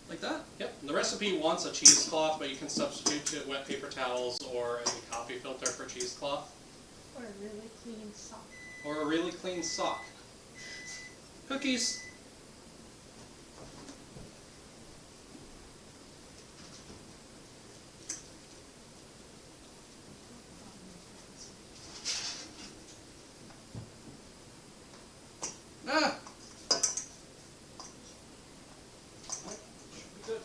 like that. Yep, the recipe wants a cheesecloth, but you can substitute to wet paper towels or a coffee filter for cheesecloth. Or a really clean sock. Or a really clean sock. Cookies. Ah! Should be good.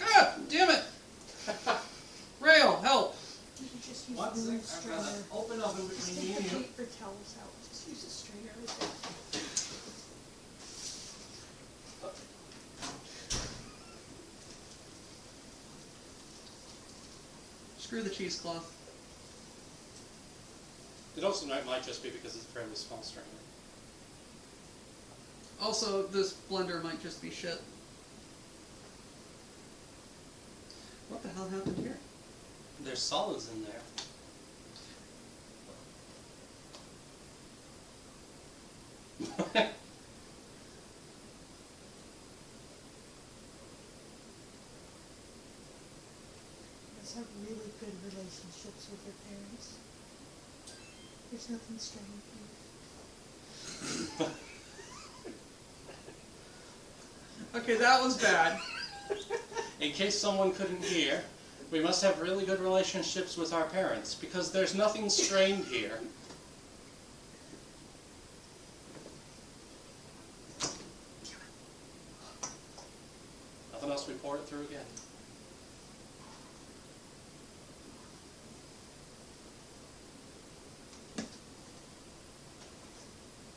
Ah! Damn it! Rail, help! You can just use One a smooth sec, I've got strainer. an open oven between me Stick and the you. paper towels out. Just use a strainer like that. Screw the cheesecloth. It also might just be because it's a fairly small strainer. Also, this blender might just be shit. What the hell happened here? There's solids in there. Let's have really good relationships with your parents. There's nothing strange here. Okay, that was bad. In case someone couldn't hear, we must have really good relationships with our parents, because there's nothing strained here. Nothing else, we pour it through again.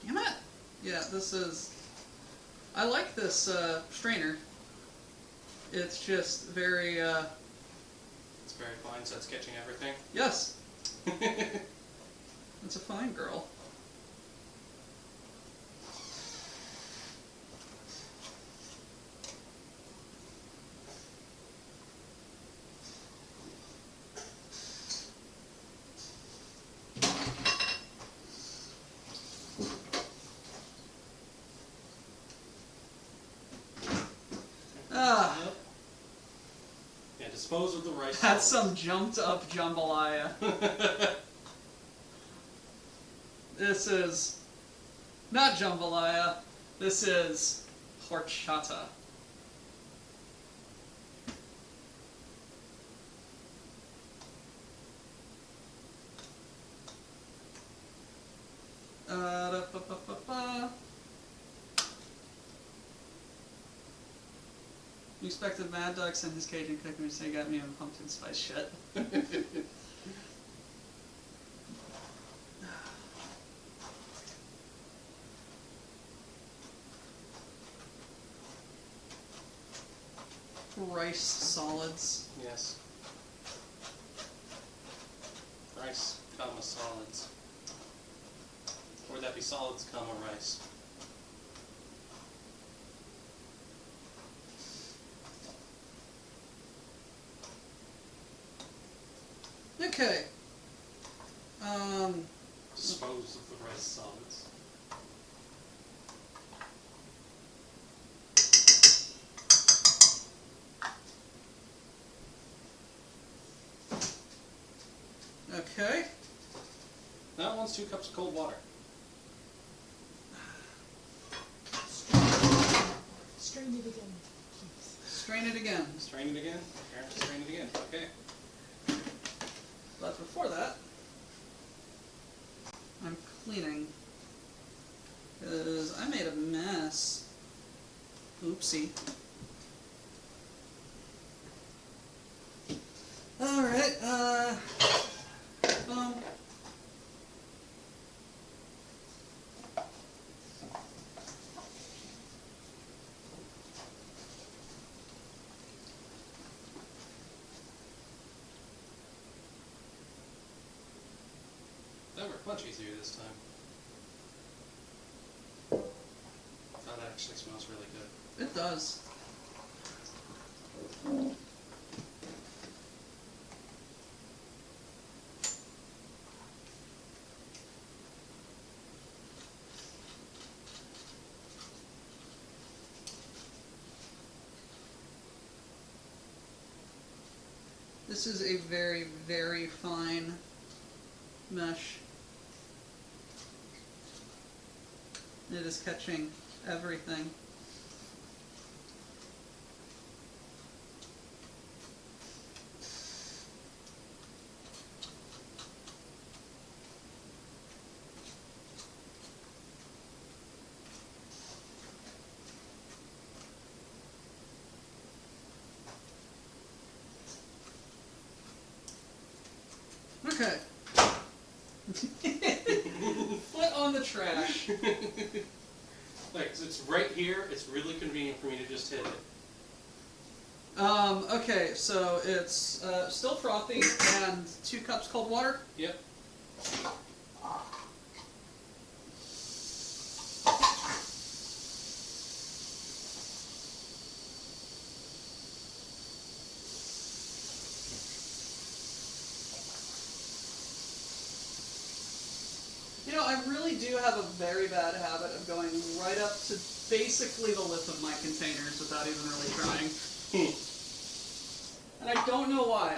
Damn it! Yeah, this is... I like this strainer. It's just very, It's very fine, so it's catching everything. yes! It's a fine girl. Ah, Yep. Yeah, dispose of the rice. that's solids. some jumped up jambalaya. This is not jambalaya. This is horchata. Da-ba-ba-ba-ba. You expected Mad Dog and his Cajun cooking to say got me on pumpkin spice shit. Rice solids. Yes. Rice, comma, solids. Or would that be solids, comma, rice? Okay. Dispose of the rice solids. one's 2 cups of cold water. Strain it again, please. Strain it again. Strain it again. Apparently strain it again. Okay. But before that, I'm cleaning. Because I made a mess. Oopsie. Alright, That worked much easier this time. That actually smells really good. it does. This is a very, very fine mesh. It is catching everything. Okay. Foot on the trash. Like, 'cause it's right here, it's really convenient for me to just hit it. Okay, so it's still frothy and 2 cups cold water. Yep. You know, I really do have a very bad habit of going right up to basically the lip of my containers without even really trying. And I don't know why.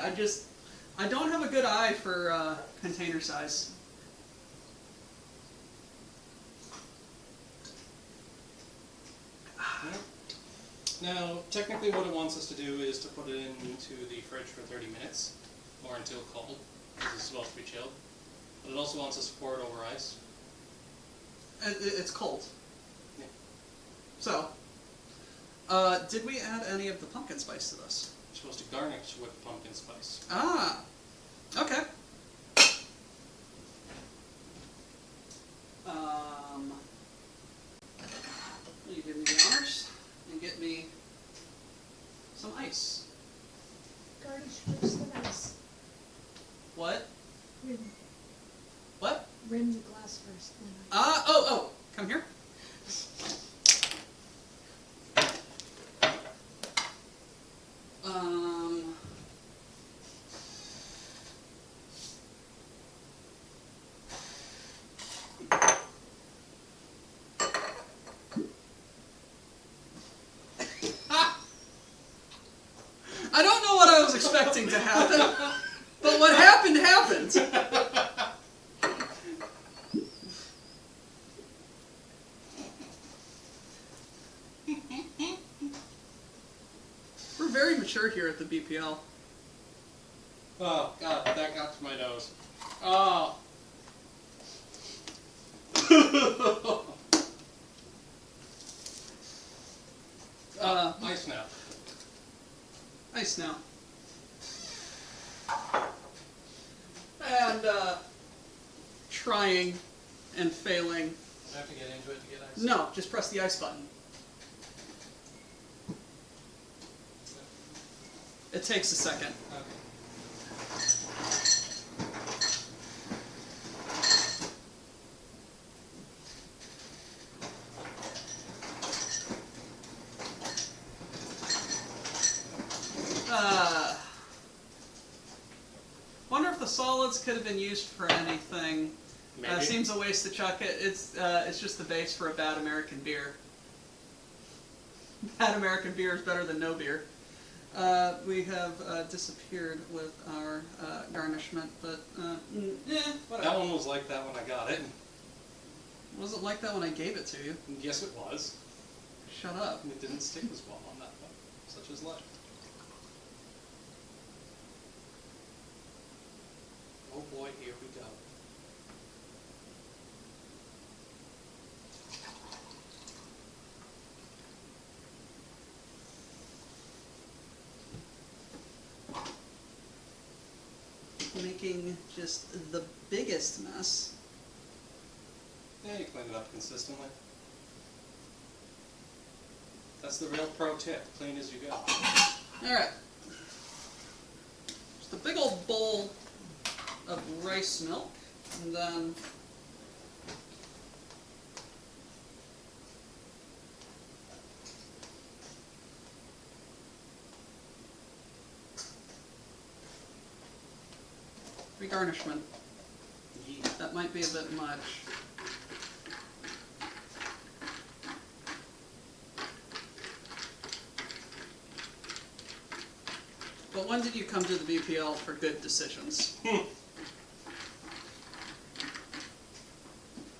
I don't have a good eye for container size. Now, technically what it wants us to do is to put it into the fridge for 30 minutes, or until cold, because it's supposed to be chilled. But it also wants us to pour it over ice. It's cold. Yeah. So, did we add any of the pumpkin spice to this? You're supposed to garnish with pumpkin spice. Ah, okay. Will you give me the honors and get me some ice? Garnish first, then ice. What? Rim. What? Rim the glass first, then ice. Oh, come here. I don't know what I was expecting to happen, but what happened happened. We're very mature here at the BPL. Oh, God, that got to my nose. Oh. Ice now. Ice now. And, trying and failing. I have to get into it to get ice. No, just press the ice button. It takes a second. Okay. Wonder if the solids could have been used for anything. Maybe. Seems a waste to chuck it. It's just the base for a bad American beer. Bad American beer is better than no beer. We have disappeared with our garnishment, but whatever. That one was like that when I got it. Was it like that when I gave it to you? Yes, it was. Shut up. It didn't stick as well on that one. Such is life. Oh boy, here we go. Making just the biggest mess. Yeah, you clean it up consistently. That's the real pro tip. Clean as you go. Alright. Just a big old bowl of rice milk, and then regarnishment. Yeah. That might be a bit much. But when did you come to the BPL for good decisions?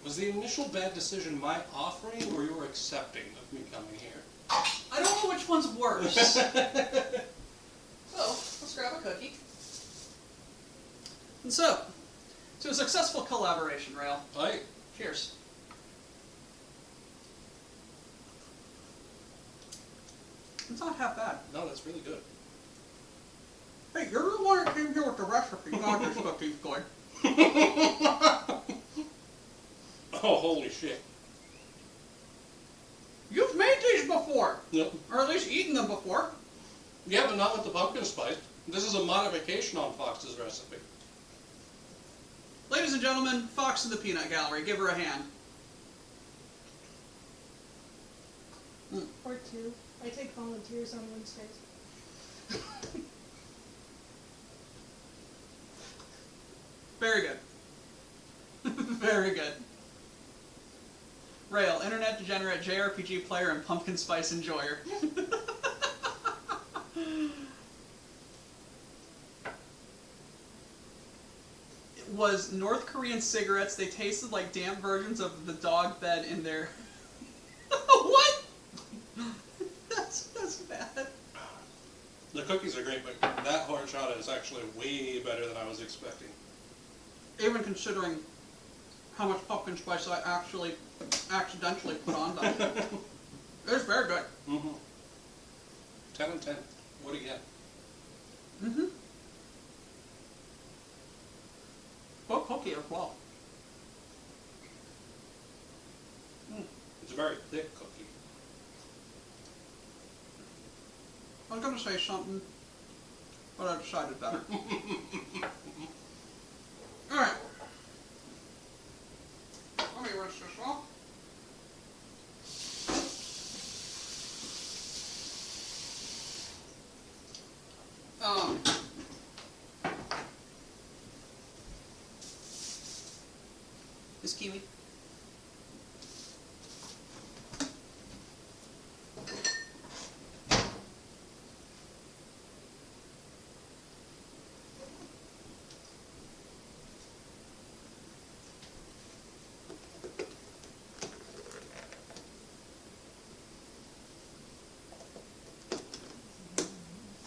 Was the initial bad decision my offering or your accepting of me coming here? I don't know which one's worse. So, let's grab a cookie. And so, to a successful collaboration, Rale. Aye. Cheers. It's not half bad. No, that's really good. Hey, you're the one that came here with the recipe, not this cookie's good. Oh, holy shit. You've made these before, Yep. or at least eaten them before. Yeah, but not with the pumpkin spice. This is a modification on Fox's recipe. Ladies and gentlemen, Fox in the Peanut Gallery, give her a hand. Or two. I take volunteers on Wednesdays. Very good. Very good. Rale, internet degenerate, JRPG player, and pumpkin spice enjoyer. It was North Korean cigarettes. They tasted like damp versions of the dog bed in their... What? That's bad. The cookies are great, but that horchata is actually way better than I was expecting. Even considering how much pumpkin spice I actually accidentally put on them. It's very good. Mm-hmm. 10 and 10. What do you get? Mm-hmm. Good cookie as well. It's a very thick cookie. I was going to say something, but I decided better. Alright. Let me rinse this off. Is kiwi?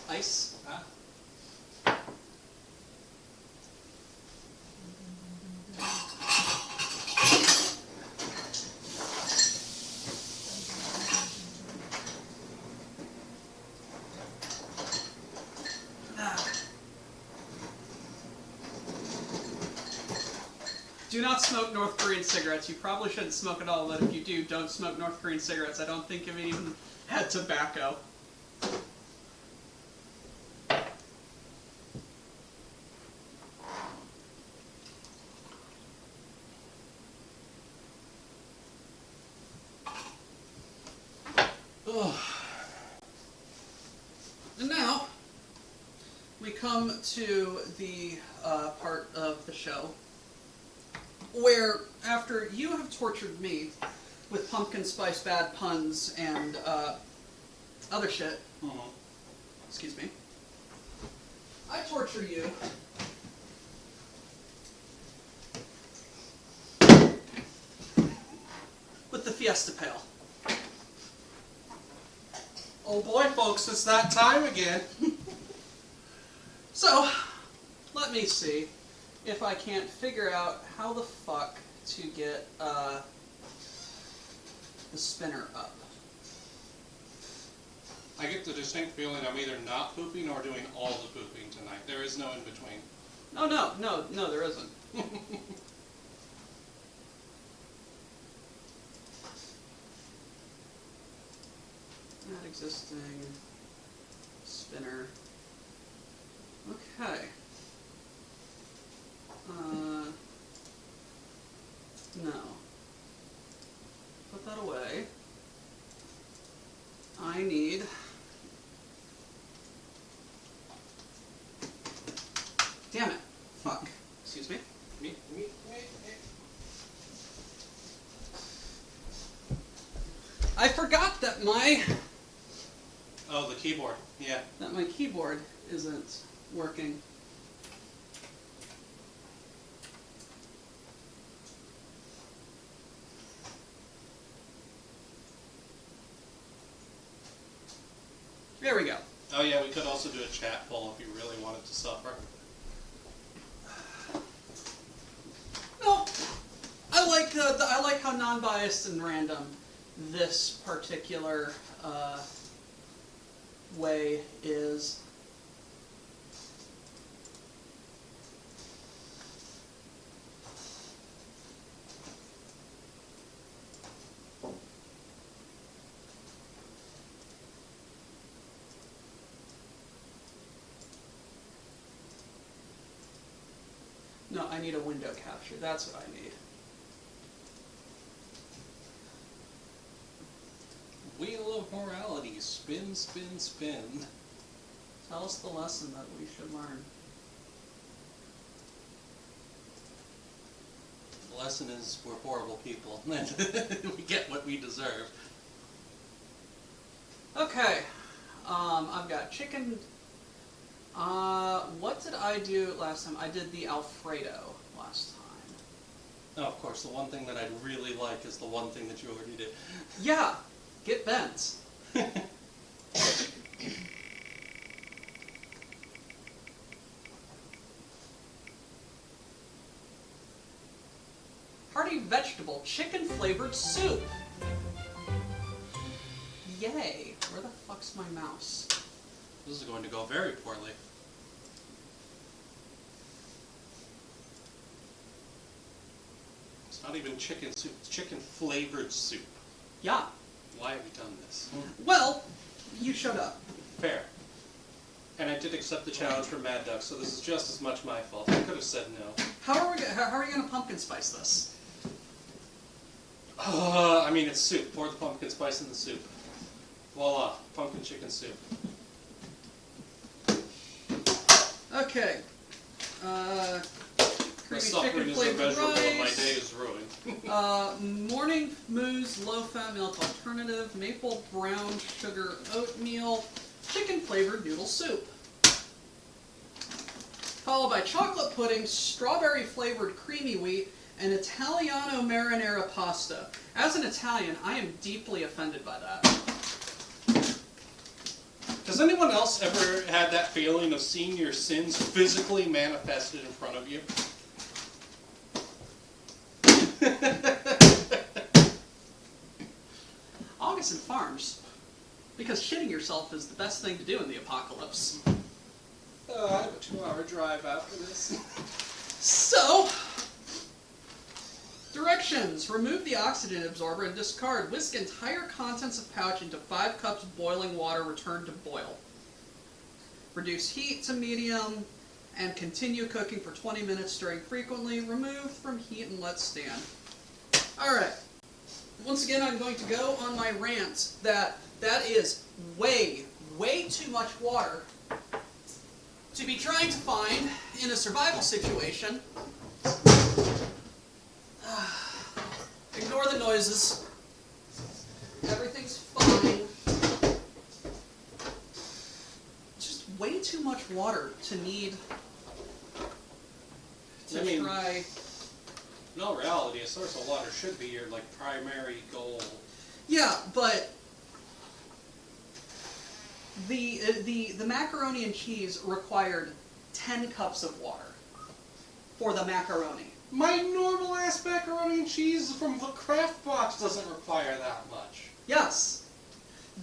Ice? Ah. Do not smoke North Korean cigarettes. You probably shouldn't smoke at all, but if you do, don't smoke North Korean cigarettes. I don't think you've even had tobacco. And now, we come to the part of the show where, after you have tortured me with pumpkin spice bad puns and other shit, excuse me, I torture you with the Fiesta Pail. Oh boy, folks, it's that time again. So, let me see if I can't figure out how the fuck to get the spinner up. I get the distinct feeling I'm either not pooping or doing all the pooping tonight. There is no in between. No, there isn't. Add existing spinner. Okay. No. Put that away. I need damn it. Fuck. Excuse me. Me. I forgot that my Oh, the keyboard. Yeah. keyboard isn't working. There we go. Oh yeah, we could also do a chat poll if you really wanted to suffer. No, I like how non-biased and random this particular way is. No, I need a window capture. That's what I need. Wheel of morality. Spin, spin, spin. Tell us the lesson that we should learn. The lesson is we're horrible people. And we get what we deserve. Okay, I've got chicken. What did I do last time? I did the Alfredo last time. Oh, of course, the one thing that I'd really like is the one thing that you already did. Yeah, get bent. Hearty vegetable chicken flavored soup. Yay. Where the fuck's my mouse? This is going to go very poorly. It's not even chicken soup, it's chicken flavored soup. Yeah. Why have you done this? Well, you showed up. Fair. And I did accept the challenge from Mad Duck, so this is just as much my fault. I could have said no. How are you going to pumpkin spice this? I mean, it's soup. Pour the pumpkin spice in the soup. Voila, pumpkin chicken soup. Okay. My Creamy suffering chicken is flavored immeasurable and my rice. day is ruined. Morning mousse low-fat milk alternative, maple brown sugar oatmeal, chicken flavored noodle soup. Followed by chocolate pudding, strawberry flavored creamy wheat, and Italiano marinara pasta. As an Italian, I am deeply offended by that. Has anyone else ever had that feeling of seeing your sins physically manifested in front of you? August and Farms. Because shitting yourself is the best thing to do in the apocalypse. I have a 2-hour drive after this. So, directions. Remove the oxygen absorber and discard. Whisk entire contents of pouch into 5 cups of boiling water. Return to boil. Reduce heat to medium and continue cooking for 20 minutes, stirring frequently. Remove from heat and let stand. Alright. Once again, I'm going to go on my rant that is way, way too much water to be trying to find in a survival situation. Ignore the noises. Everything's fine. much water to need to try. In all reality, a source of water should be your like primary goal. Yeah, but the macaroni and cheese required 10 cups of water for the macaroni. My normal ass macaroni and cheese from the Kraft box doesn't require that much. Yes.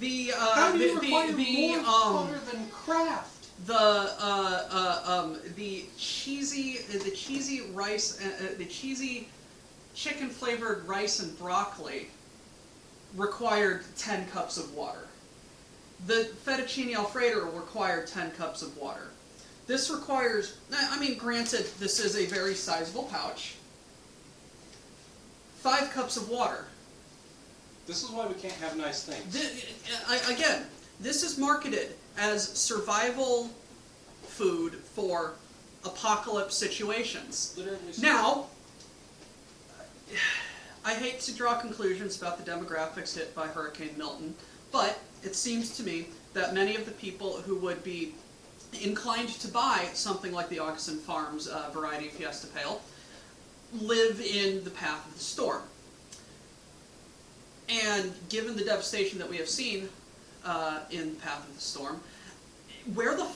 How do you require more water than Kraft? The cheesy rice, the cheesy chicken flavored rice and broccoli required 10 cups of water. The fettuccine alfredo required 10 cups of water. This requires, I mean, granted, this is a very sizable pouch. 5 cups of water. This is why we can't have nice things. Again, this is marketed as survival food for apocalypse situations. Literally. Now, I hate to draw conclusions about the demographics hit by Hurricane Milton, but it seems to me that many of the people who would be inclined to buy something like the Augustin Farms Variety Fiesta Pale live in the path of the storm. And given the devastation that we have seen in the path of the storm, where the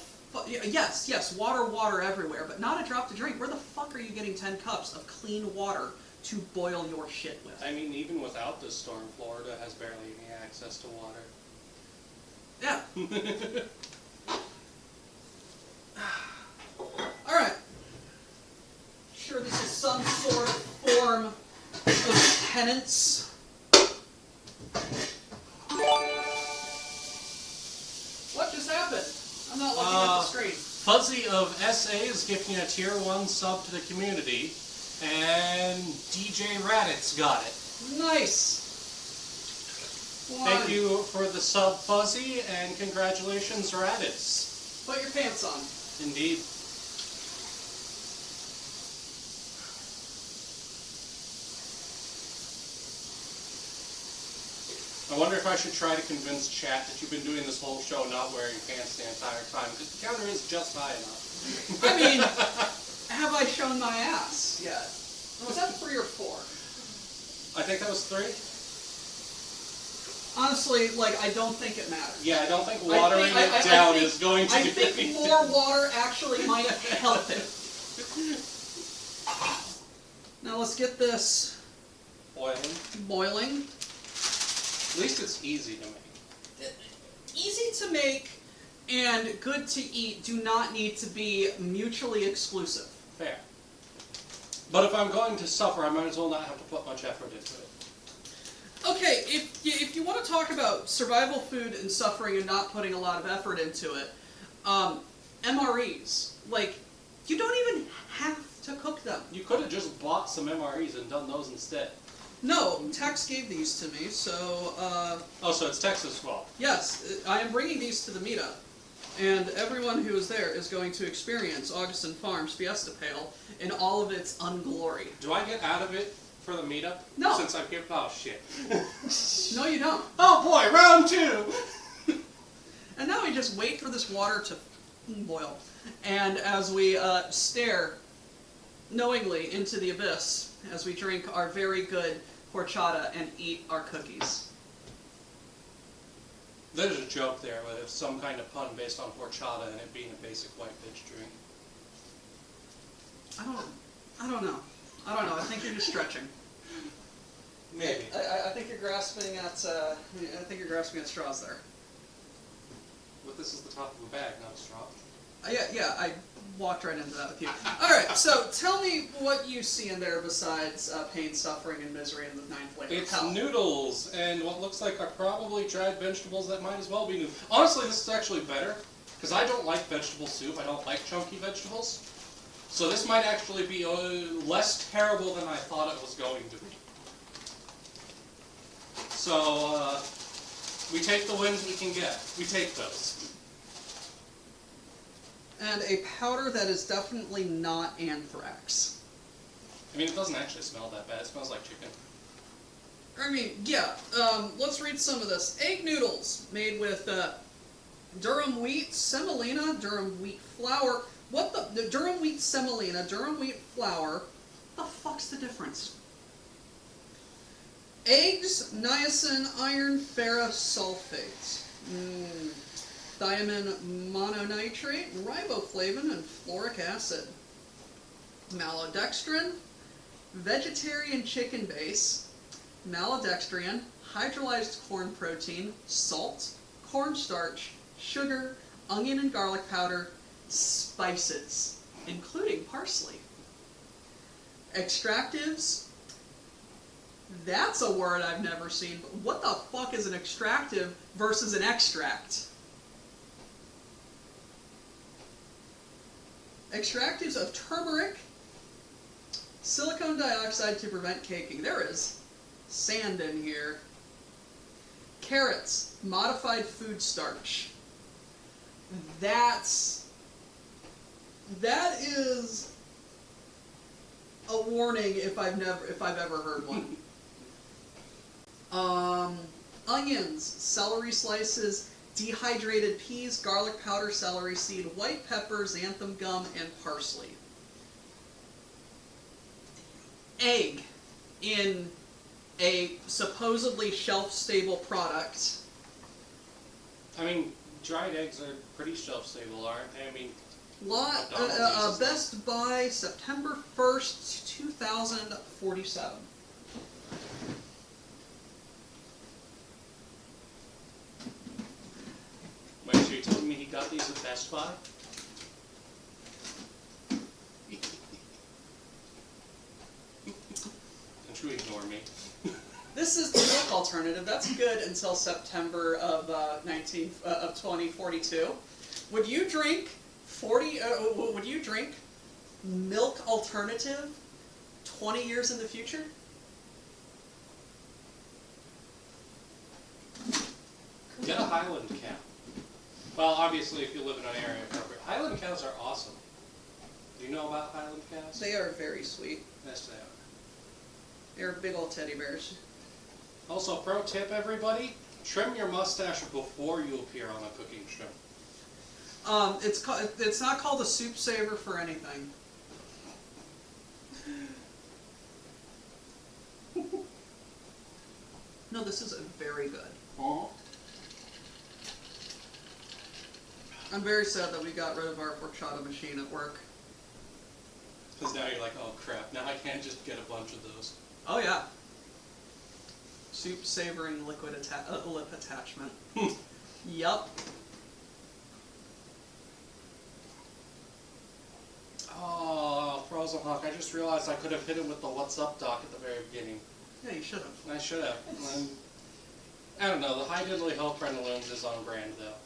yes, water everywhere, but not a drop to drink. Where the fuck are you getting 10 cups of clean water to boil your shit with? I mean, even without this storm, Florida has barely any access to water. Yeah. Alright. Sure, this is some sort of form of penance. What just happened? I'm not looking at the screen. Fuzzy of SA is gifting a tier 1 sub to the community, and DJ Raditz got it. Nice! Thank you for the sub, Fuzzy, and congratulations, Raditz. Put your pants on. Indeed. I wonder if I should try to convince chat that you've been doing this whole show not wearing pants the entire time, because the counter is just high enough. I mean, have I shown my ass yet? Was that 3 or 4? I think that was 3. Honestly, like, I don't think it matters. Yeah, I don't think watering it down is going to do anything. I think more water actually might help it. Now let's get this boiling. At least it's easy to make. Easy to make and good to eat do not need to be mutually exclusive. Fair. But if I'm going to suffer, I might as well not have to put much effort into it. Okay, if you want to talk about survival food and suffering and not putting a lot of effort into it, MREs, like, you don't even have to cook them. You could have just bought some MREs and done those instead. No, Tex gave these to me, so, Oh, so it's Texas' fault. yes, I am bringing these to the meetup, and everyone who is there is going to experience Augustin Farms Fiesta Pale in all of its unglory. Do I get out of it for the meetup? No. Since I'm here. Oh, shit. No, you don't. Oh, boy, round 2! And now we just wait for this water to boil. And as we stare knowingly into the abyss, as we drink our very good horchata and eat our cookies. There's a joke there with some kind of pun based on horchata and it being a basic white bitch drink. I don't know. I think you're just stretching. Maybe. I think you're grasping at straws there. But this is the top of a bag, not a straw. Yeah, I walked right into that with you. Alright, so tell me what you see in there besides pain, suffering, and misery in the 9 flavor. It's noodles, and what looks like are probably dried vegetables that might as well be noodles. Honestly, this is actually better, because I don't like vegetable soup. I don't like chunky vegetables. So this might actually be less terrible than I thought it was going to be. So, we take the wins we can get. We take those. And a powder that is definitely not anthrax. I mean, it doesn't actually smell that bad. It smells like chicken. I mean, yeah. Let's read some of this. Egg noodles made with Durum wheat semolina, durum wheat flour. What the durum wheat semolina, durum wheat flour? What the fuck's the difference? Eggs, niacin, iron, ferrous sulfate, thiamine mononitrate, riboflavin, and floric acid. Maltodextrin, vegetarian chicken base, maltodextrin, hydrolyzed corn protein, salt, cornstarch, sugar, onion and garlic powder, spices, including parsley. Extractives, that's a word I've never seen. But what the fuck is an extractive versus an extract? Extractives of turmeric, silicone dioxide to prevent caking. There is sand in here. Carrots, modified food starch. That is a warning if I've ever heard one. Onions, celery slices, dehydrated peas, garlic powder, celery seed, white pepper, xanthan gum, and parsley. Egg in a supposedly shelf-stable product. I mean, dried eggs are pretty shelf-stable, aren't they? I mean, Best by September 1st, 2047. Wait, so you're telling me he got these at Best Buy? Don't you ignore me. This is the milk alternative. That's good until September of 2042. Would you drink Would you drink milk alternative 20 years in the future? Get a Highland cow. Well, obviously, if you live in an area appropriate. Highland cows are awesome. Do you know about Highland cows? They are very sweet. Yes, they are. They're big old teddy bears. Also, pro tip, everybody: trim your mustache before you appear on a cooking show. It's not called a soup saver for anything. No, this is very good. Uh-huh. I'm very sad that we got rid of our horchata machine at work. Because now you're like, oh crap, now I can't just get a bunch of those. Oh yeah. Soup savoring lip attachment. Yup. Oh, Frozen Hawk, I just realized I could have hit him with the what's up doc at the very beginning. Yeah, you should have. I should have. I don't know, the high diddly health prentalines is on brand though.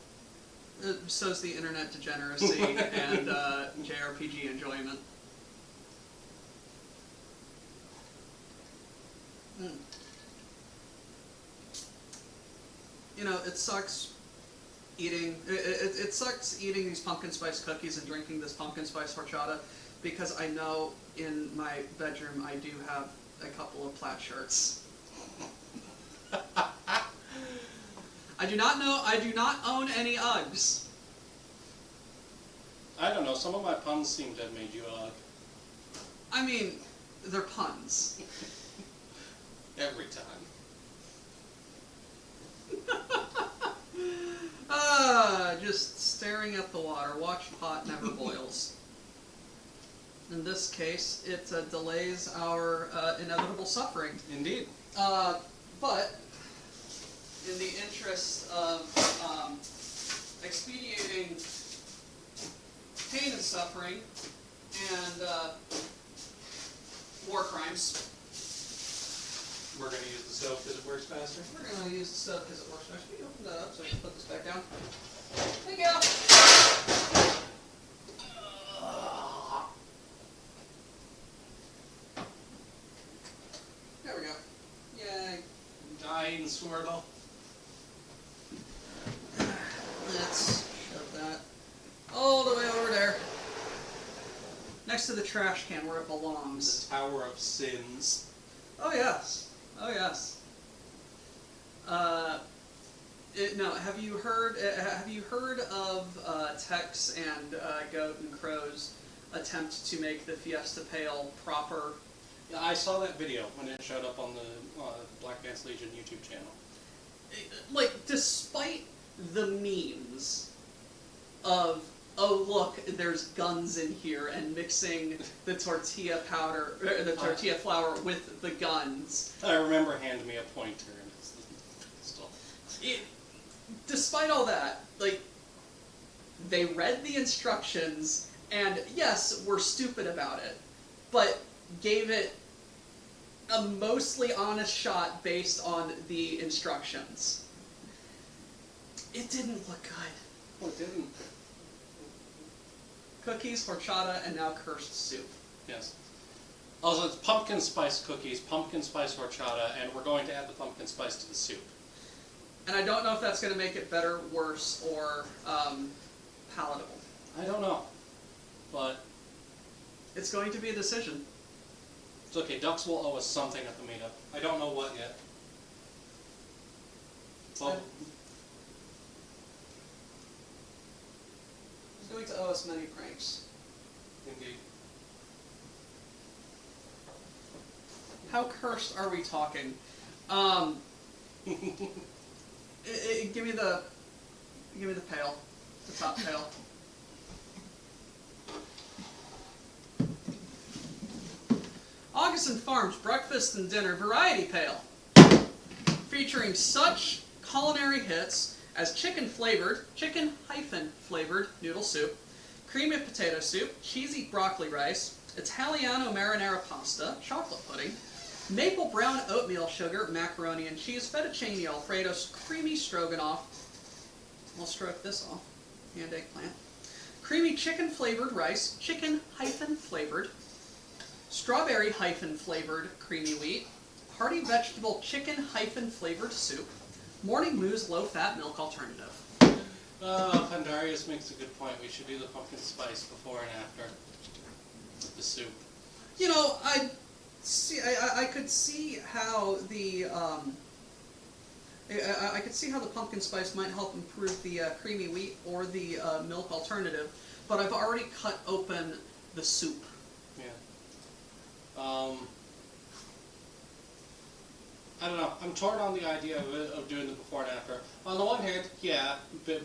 So's the internet degeneracy and JRPG enjoyment. You know, it sucks eating. It sucks eating these pumpkin spice cookies and drinking this pumpkin spice horchata, because I know in my bedroom I do have a couple of plaid shirts. I do not own any Uggs. I don't know, some of my puns seem to have made you I mean, they're puns. every time. Just staring at the water. Watch pot never boils. In this case, it delays our inevitable suffering. Indeed. But in the interest of expediting pain and suffering and war crimes, We're going to use the stove because it works faster. we're going to use the stove because it works better. Can you open that up so I can put this back down? Thank you. There we go. Yay. Dying Swirtle. Let's shove that all the way over there. Next to the trash can where it belongs. The Tower of Sins. Oh yes. Oh yes. No, have you heard of Tex and Goat and Crow's attempt to make the Fiesta Pale proper? Yeah, I saw that video when it showed up on the Black Dance Legion YouTube channel. Like, despite the memes of, oh look, there's guns in here, and mixing the tortilla powder, or the tortilla flour with the guns. I remember Hand Me a Pointer, and it's still. Despite all that, like, they read the instructions, and yes, were stupid about it, but gave it a mostly honest shot based on the instructions. It didn't look good. Oh, it didn't. Cookies, horchata, and now cursed soup. Yes. Also, it's pumpkin spice cookies, pumpkin spice horchata, and we're going to add the pumpkin spice to the soup. And I don't know if that's going to make it better, worse, or palatable. I don't know, but It's going to be a decision. it's okay. Ducks will owe us something at the meetup. I don't know what yet. Well, He's going to owe us many pranks. indeed. How cursed are we talking? Give me the pail, the top pail. Augustin Farms Breakfast and Dinner Variety Pail, featuring such culinary hits as chicken-flavored noodle soup, creamy potato soup, cheesy broccoli rice, Italiano marinara pasta, chocolate pudding, maple brown oatmeal sugar, macaroni and cheese, fettuccine alfredo, creamy stroganoff. I'll stroke this off. And eggplant. Creamy chicken-flavored rice, chicken-flavored, strawberry-flavored creamy wheat, hearty vegetable chicken-flavored soup, morning moose low-fat milk alternative. Pandarius makes a good point. We should do the pumpkin spice before and after the soup. You know, I could see how the I could see how the pumpkin spice might help improve the creamy wheat or the milk alternative, but I've already cut open the soup. Yeah. I don't know. I'm torn on the idea of doing the before and after. On the one hand, yeah,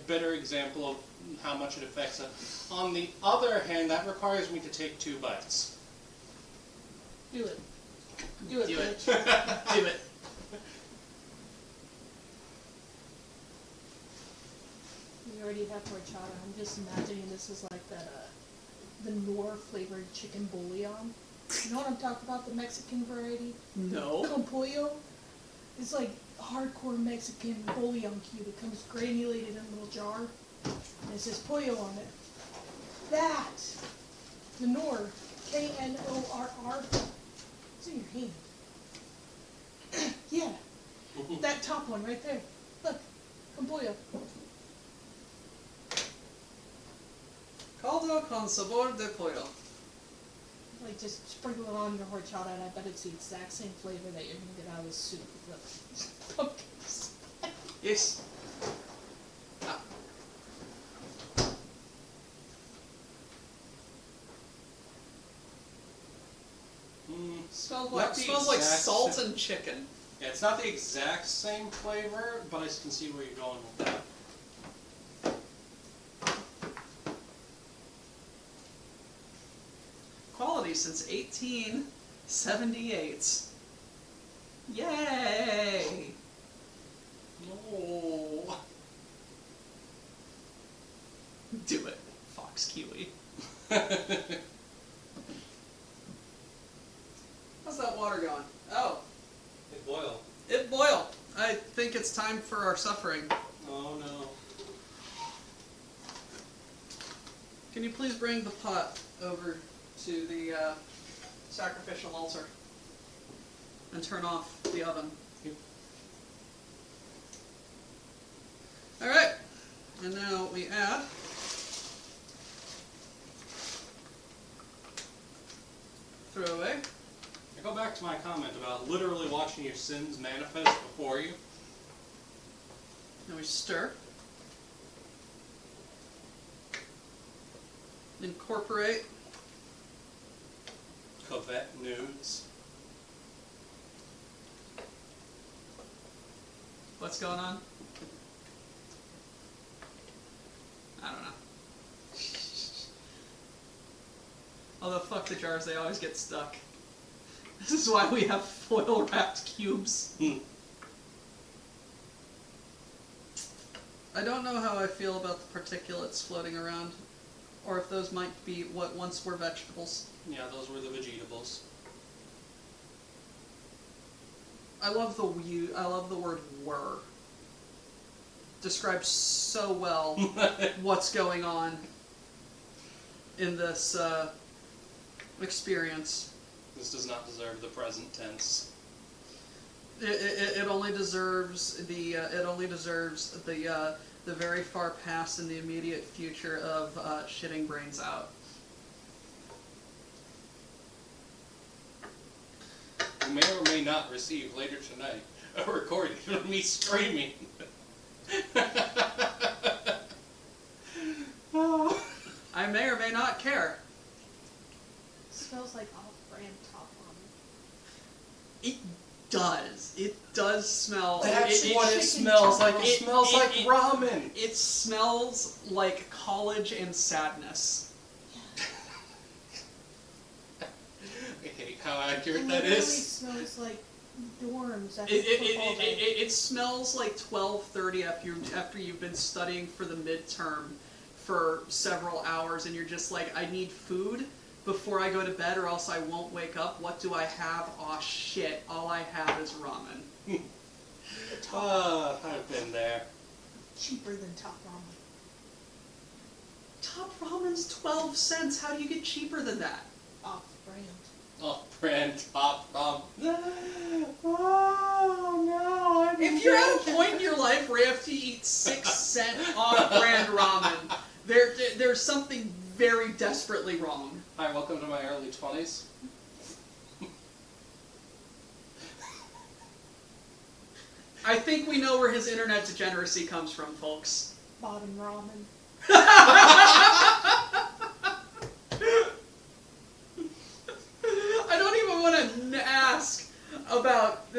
better example of how much it affects it. On the other hand, that requires me to take 2 bites. Do it. Do it, Do it. bitch. Do it. We already have horchata. I'm just imagining this is like that, the Nor flavored chicken bouillon. You know what I'm talking about? The Mexican variety? No. Con pollo. It's like hardcore Mexican bouillon cube. It comes granulated in a little jar. And it says pollo on it. That! The Nor. K-N-O-R-R. It's in your hand. Yeah. That top one right there. Look. Con pollo. Caldo con sabor de pollo. Like, just sprinkle it on your horchata, and I bet it's the exact same flavor that you're gonna get out of the soup with the pumpkins. Yes. Ah. Smells like Not the salt exact and chicken. Yeah, it's not the exact same flavor, but I can see where you're going with that. Quality since 1878. Yay! No. Do it, Fox Kiwi. How's that water going? Oh, It boiled. it boiled. I think it's time for our suffering. Oh no. Can you please bring the pot over to the sacrificial altar and turn off the oven? Yep. Alright, and now we add throw away. I go back to my comment about literally watching your sins manifest before you. Then we stir. Incorporate. Covet nudes. What's going on? I don't know. Although, fuck the jars, they always get stuck. This is why we have foil wrapped cubes. I don't know how I feel about the particulates floating around, or if those might be what once were vegetables. Yeah, those were the vegetables. I love the word "were." Describes so well what's going on in this experience. This does not deserve the present tense. It only deserves the very far past and the immediate future of shitting brains out. You may or may not receive later tonight a recording of me screaming. Oh. I may or may not care. It smells like off-brand Top Ramen. It does. It does smell. That's what it chicken smells like. chocolate. It smells like ramen. It smells like college and sadness. I hate how accurate It that literally is. smells like dorms after It football day. smells like 12:30 after you've been studying for the midterm for several hours and you're just like, I need food before I go to bed or else I won't wake up. What do I have? Aw, shit. All I have is ramen. I've been there. Cheaper than Top Ramen. Top ramen's 12 cents. How do you get cheaper than that? Off-brand. Off-brand top ramen. Oh no! If you're at a point in your life where you have to eat 6-cent off-brand ramen, there's something very desperately wrong. Hi, welcome to my early 20s. I think we know where his internet degeneracy comes from, folks. Bottom ramen. I don't even want to ask about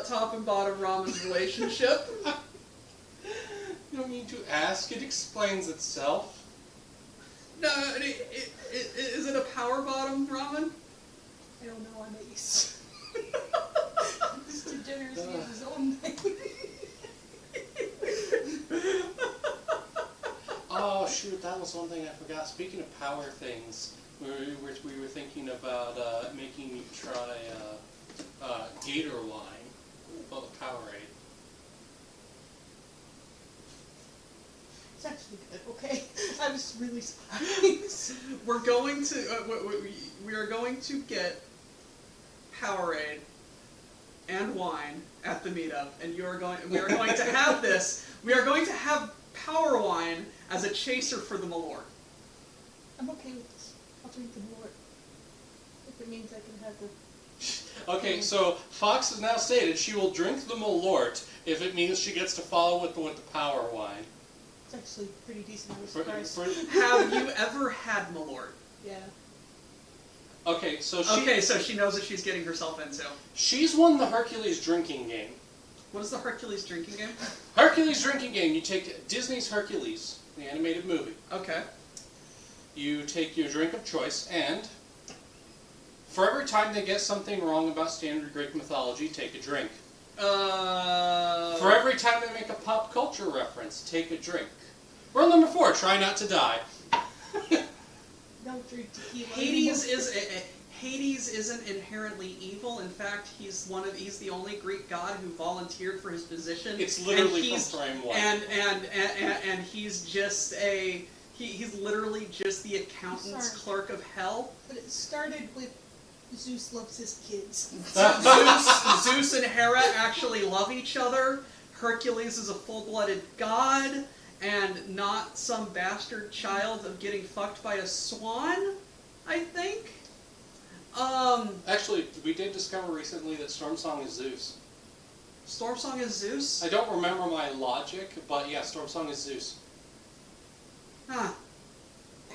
top and bottom ramen's relationship. You don't need to ask, it explains itself. No, is it a power bottom ramen? I don't know, I'm ace. This degeneracy is his own thing. Oh shoot, that was one thing I forgot. Speaking of power things, we were thinking about making you try Gator wine, called a Powerade. It's actually good, okay? I was really surprised. We're going to we are going to get Powerade and wine at the meetup, and we are going to have this. We are going to have Power Wine as a chaser for the Malort. I'm okay with this. I'll drink the more. If it means I can have the... Okay, so Fox has now stated she will drink the Malort if it means she gets to follow with the Power Wine. It's actually pretty decent. I was For- surprised. for- Have you ever had Malort? Yeah. Okay, so she knows what she's getting herself into. she's won the Hercules drinking game. What is the Hercules drinking game? Hercules drinking game, you take Disney's Hercules, the animated movie. Okay. You take your drink of choice, and for every time they get something wrong about standard Greek mythology, take a drink. For every time they make a pop culture reference, take a drink. Rule number 4, try not to die. Don't drink tequila Hades anymore. Hades isn't inherently evil. In fact, he's the only Greek god who volunteered for his position. It's literally and he's, from frame 1. And he's just he's literally just the accountant's Sorry. clerk of hell. But it started with Zeus loves his kids. Zeus and Hera actually love each other. Hercules is a full-blooded god and not some bastard child of getting fucked by a swan, I think. Actually, we did discover recently that Storm Song is Zeus. Stormsong is Zeus? I don't remember my logic, but yeah, Stormsong is Zeus. Huh.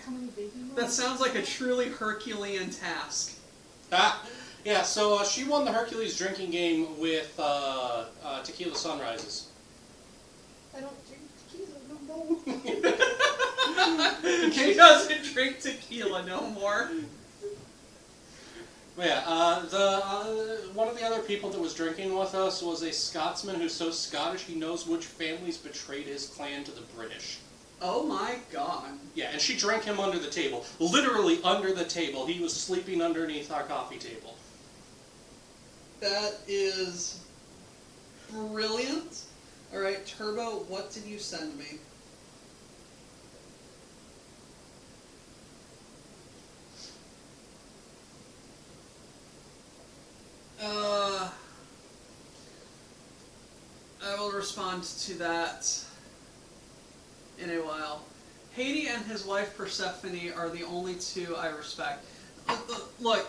How many baby moms? That sounds like a truly Herculean task. Ah, yeah, so she won the Hercules drinking game with Tequila Sunrises. I don't drink tequila no more. She doesn't drink tequila no more. Yeah, one of the other people that was drinking with us was a Scotsman who's so Scottish he knows which families betrayed his clan to the British. Oh my god. Yeah, and she drank him under the table. Literally under the table. He was sleeping underneath our coffee table. That is brilliant. Alright, Turbo, what did you send me? I will respond to that in a while. Hades and his wife Persephone are the only two I respect. Look,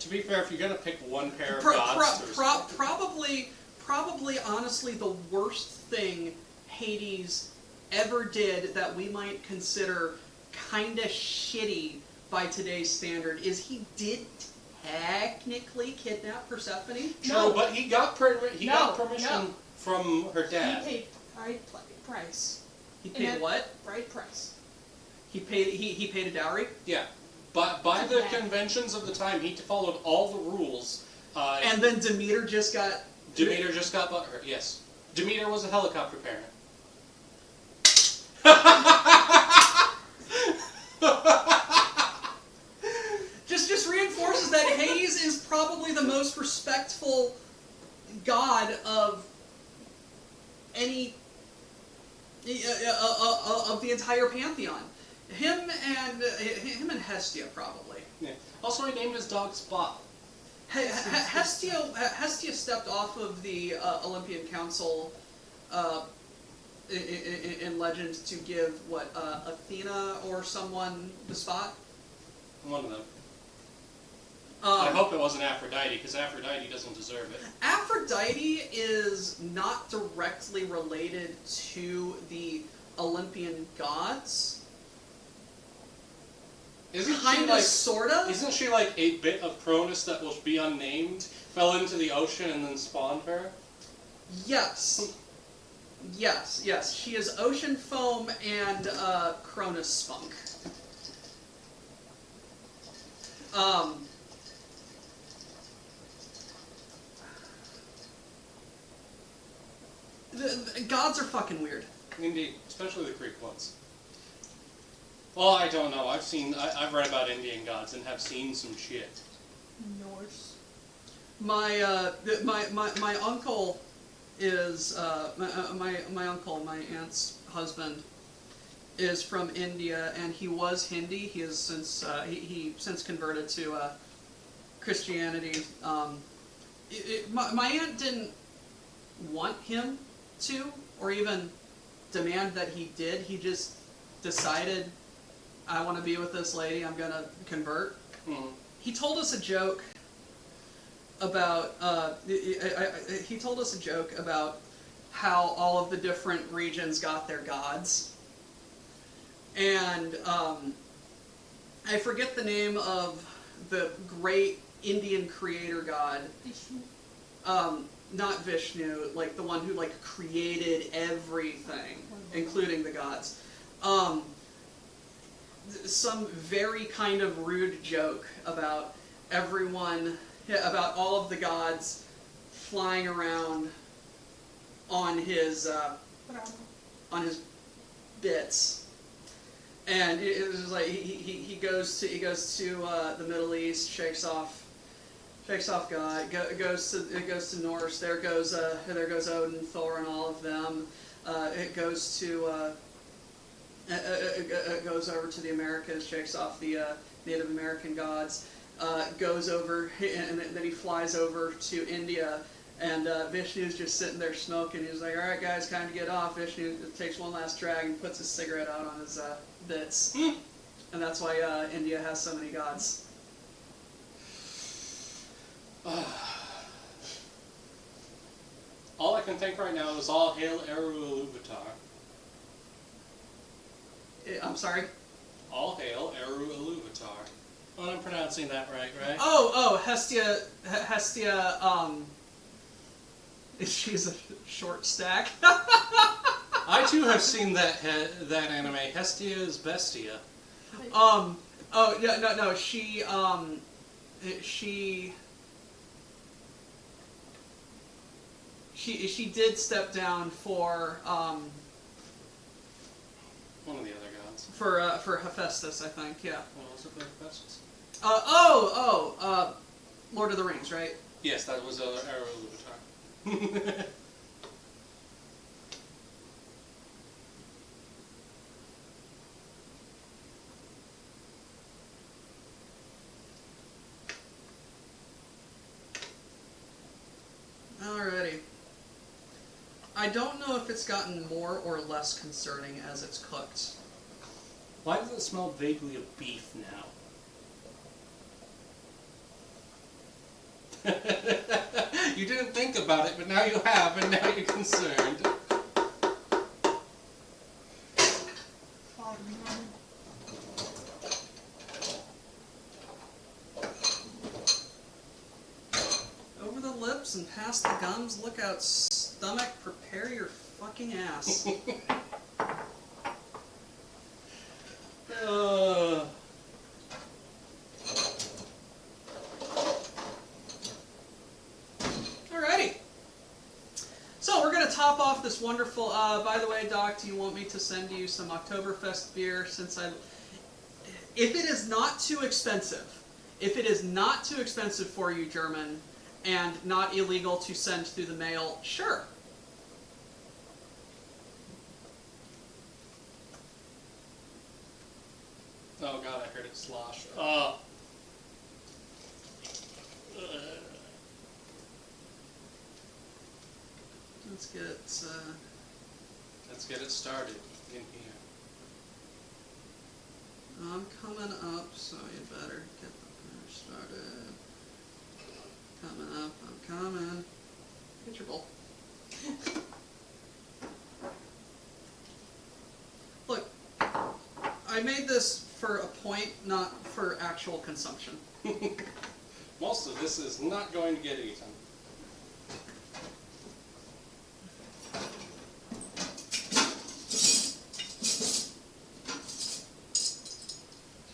To be fair, if you're gonna pick one pair of gods to respect, probably, honestly, the worst thing Hades ever did that we might consider kinda shitty by today's standard is he did technically kidnap Persephone. True, but he got permission No. from her dad. He paid price. He paid what? Right price. He paid a dowry? Yeah, but by the Yeah. conventions of the time, he followed all the rules. And then Demeter just got... Demeter just got butthurt. Yes, Demeter was a helicopter parent. just reinforces that Hades is probably the most respectful god of any of the entire pantheon. Him and Hestia probably. Yeah. Also, he named his dog Spot. Hestia stepped off of the Olympian Council in legend to give Athena or someone the spot. One of them. I hope it wasn't Aphrodite, because Aphrodite doesn't deserve it. Aphrodite is not directly related to the Olympian gods. Kinda, sorta. Isn't she like a bit of Cronus that will be unnamed, fell into the ocean and then spawned her? Yes. Yes. She is ocean foam and Cronus spunk. The gods are fucking weird. Indeed, especially the Greek ones. Well, I don't know. I've read about Indian gods and have seen some shit. Norse. My uncle is my uncle, my aunt's husband, is from India, and he was Hindi. He is he since converted to Christianity. My aunt didn't want him to, or even demand that he did. He just decided, I want to be with this lady, I'm going to convert. Mm-hmm. He told us a joke about, how all of the different regions got their gods. And I forget the name of the great Indian creator god. Vishnu. Not Vishnu, like the one who like created everything, including the gods. Some very kind of rude joke about about all of the gods flying around on his bits, and it was like he goes to the Middle East, shakes off God, goes to Norse. There goes Odin, Thor, and all of them. It goes to goes over to the Americas, shakes off the Native American gods. Goes over, and then he flies over to India, and Vishnu's just sitting there smoking. He's like, "All right, guys, time to get off." Vishnu takes one last drag and puts his cigarette out on his bits, and that's why India has so many gods. can think right now is all hail Eru Iluvatar. I'm sorry. All hail Eru Iluvatar. Well, I'm pronouncing that right? Hestia, she's a short stack. I too have seen that anime. Hestia is Bestia. She did step down for One of the other gods. for Hephaestus, I think. Yeah. What was it for Hephaestus? Lord of the Rings, right? Yes, that was Eru Iluvatar. Alrighty. I don't know if it's gotten more or less concerning as it's cooked. Why does it smell vaguely of beef now? You didn't think about it, but now you have, and now you're concerned. Over the lips and past the gums, look out, stomach, prepare your fucking ass. Alrighty. So we're going to top off this wonderful, by the way, Doc, do you want me to send you some Oktoberfest beer since if it is not too expensive for you, German, and not illegal to send through the mail, sure. Oh god, I heard it slosh. Let's get it started in here. I'm coming up, so you better get the beer started. Coming up, I'm coming. Get your bowl. Look, I made this for a point, not for actual consumption. Most of this is not going to get eaten.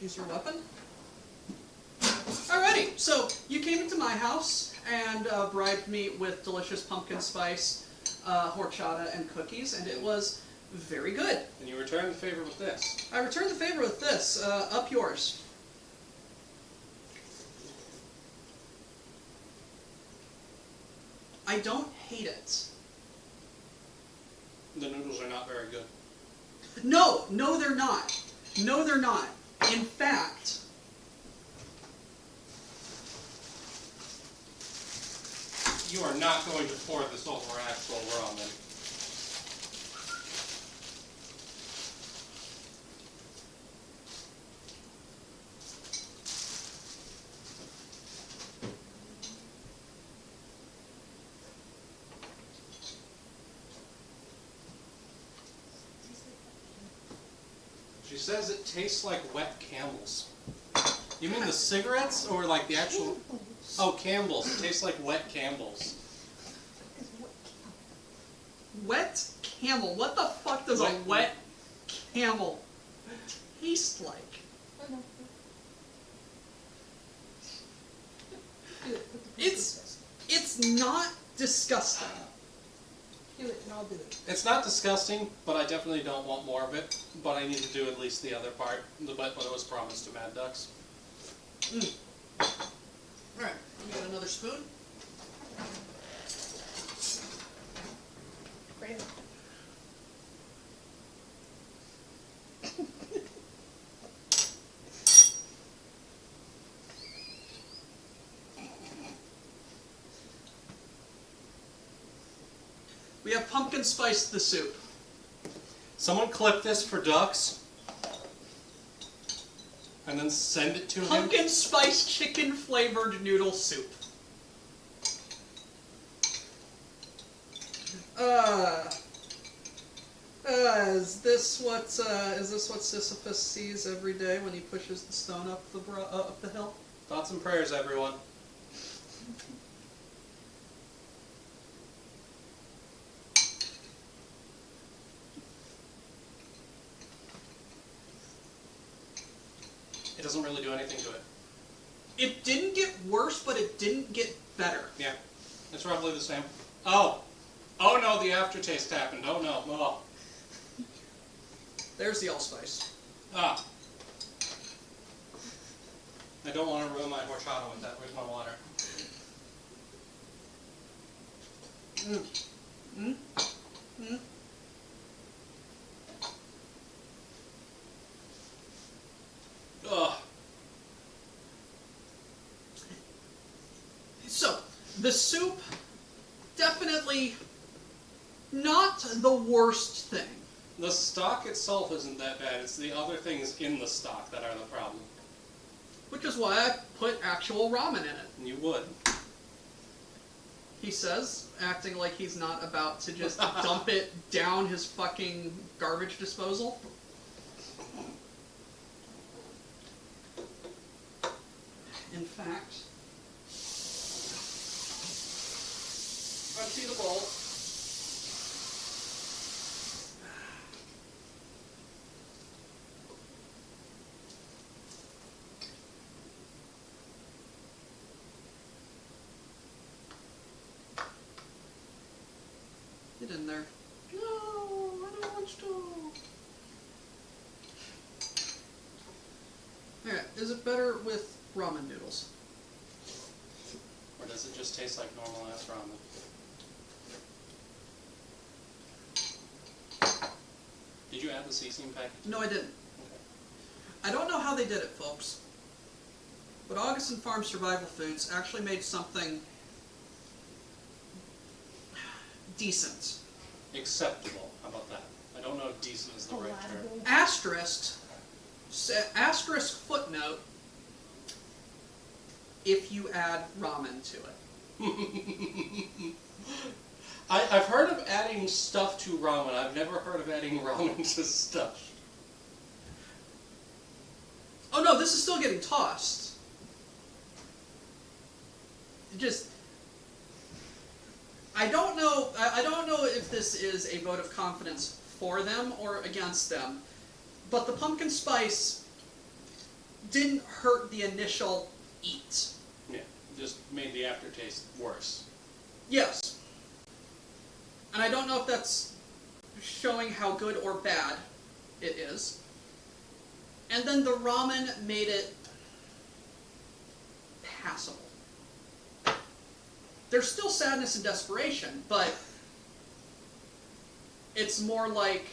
Use your weapon. Alrighty, so you came into my house and bribed me with delicious pumpkin spice horchata and cookies, and it was very good. And you return the favor with this. I returned the favor with this. Up yours. I don't hate it. The noodles are not very good. No, they're not. No, they're not. In fact, you are not going to pour this over actual ramen. She says it tastes like wet Camels. You mean the cigarettes or like the actual... Oh, Campbell's. It tastes like wet Campbell's. wet camel. What the fuck does a wet camel taste like? I know. It's not disgusting. Do it and I'll do it. It's not disgusting, but I definitely don't want more of it. But I need to do at least the other part, what it was promised to Mad Ducks. Alright, let me get another spoon. Great. We have pumpkin spice the soup. Someone clip this for Ducks, and then send it to him. Pumpkin spice chicken flavored noodle soup. Is this what Sisyphus sees every day when he pushes the stone up the hill? Thoughts and prayers, everyone. It doesn't really do anything to it. It didn't get worse, but it didn't get better. Yeah, it's roughly the same. Oh no, the aftertaste happened. Oh no, oh. There's the allspice. Ah. I don't want to ruin my horchata with that. Where's my water? Ugh. So, the soup, definitely not the worst thing. The stock itself isn't that bad. It's the other things in the stock that are the problem. Which is why I put actual ramen in it. And you would. He says, acting like he's not about to just dump it down his fucking garbage disposal. In fact, empty the bowl. Get in there. No, I don't want to. Alright, is it better with ramen noodles? Or does it just taste like normal ass ramen? Did you add the ceasing packet? No, I didn't. Okay. I don't know how they did it, folks. But Augustin Farm Survival Foods actually made something decent. Acceptable. How about that? I don't know if decent is the right term. Palatable. Asterisk footnote, if you add ramen to it. I've heard of adding stuff to ramen. I've never heard of adding ramen to stuff. Oh no, this is still getting tossed. Just, I don't know if this is a vote of confidence for them or against them, but the pumpkin spice didn't hurt the initial eat. Yeah, just made the aftertaste worse. Yes. And I don't know if that's showing how good or bad it is. And then the ramen made it passable. There's still sadness and desperation, but it's more like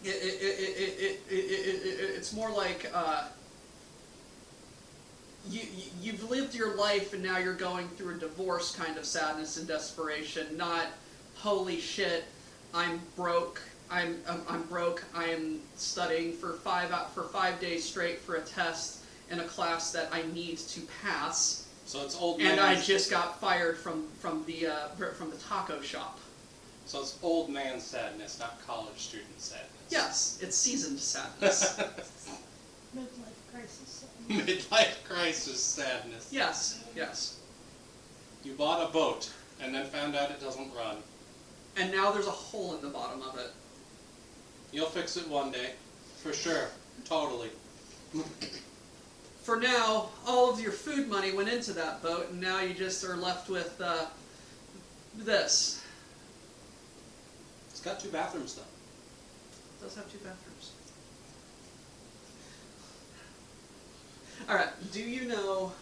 it's more like you've lived your life and now you're going through a divorce kind of sadness and desperation, not holy shit, I'm broke. I'm broke. I am studying for 5 days straight for a test in a class that I need to pass. So it's old man. And I just got fired from the taco shop. So it's old man sadness, not college student sadness. Yes, it's seasoned sadness. Midlife crisis. Midlife crisis sadness. Yes, yes. You bought a boat and then found out it doesn't run. And now there's a hole in the bottom of it. You'll fix it one day, for sure, totally. For now, all of your food money went into that boat, and now you just are left with this. It's got 2 bathrooms though. It does have 2 bathrooms. All right. Do you know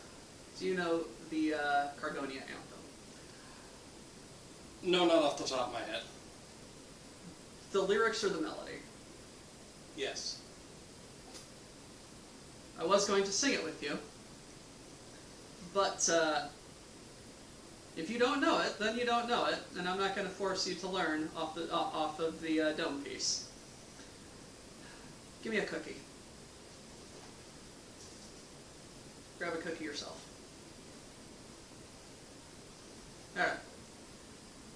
the Cargonia anthem? No, not off the top of my head. The lyrics or the melody? Yes. I was going to sing it with you, but if you don't know it, then you don't know it, and I'm not going to force you to learn off of the dome piece. Give me a cookie. Grab a cookie yourself. All right.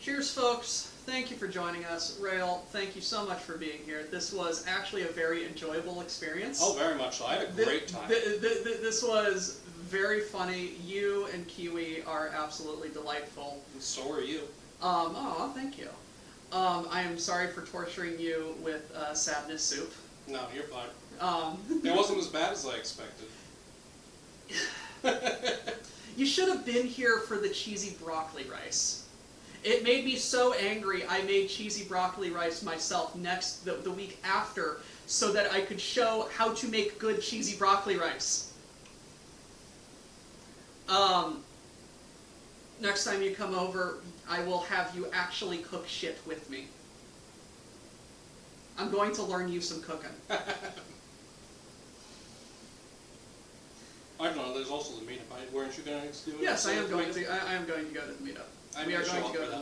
Cheers, folks. Thank you for joining us. Rale, thank you so much for being here. This was actually a very enjoyable experience. Oh, very much so. I had a great time. This was very funny. You and Kiwi are absolutely delightful. And so are you. Thank you. I am sorry for torturing you with sadness soup. No, you're fine. It wasn't as bad as I expected. You should have been here for the cheesy broccoli rice. It made me so angry I made cheesy broccoli rice myself the week after so that I could show how to make good cheesy broccoli rice. Next time you come over, I will have you actually cook shit with me. I'm going to learn you some cooking. I don't know, there's also the meetup. Weren't you going to do it? Yes, I am going to. I am going to go to the meetup. We are going to go to the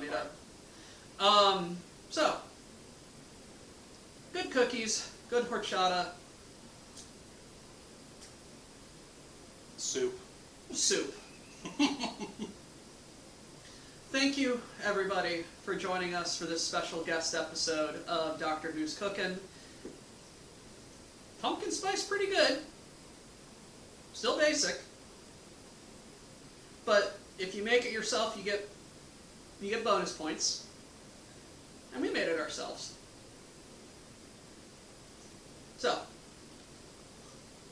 meetup. So, good cookies, good horchata, Soup. Thank you, everybody, for joining us for this special guest episode of Dr. Who's Cookin'. Pumpkin spice, pretty good. Still basic. But if you make it yourself, you get bonus points. And we made it ourselves. So,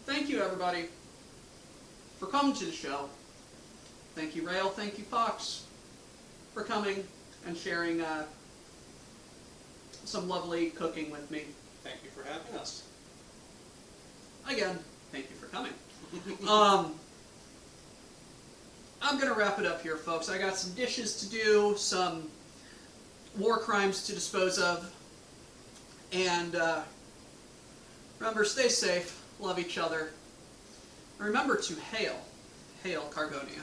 thank you, everybody, for coming to the show. Thank you, Rale. Thank you, Fox, for coming and sharing some lovely cooking with me. Thank you for having us. Again, thank you for coming. I'm going to wrap it up here, folks. I got some dishes to do, some war crimes to dispose of, and remember, stay safe, love each other, and remember to hail Cargonia.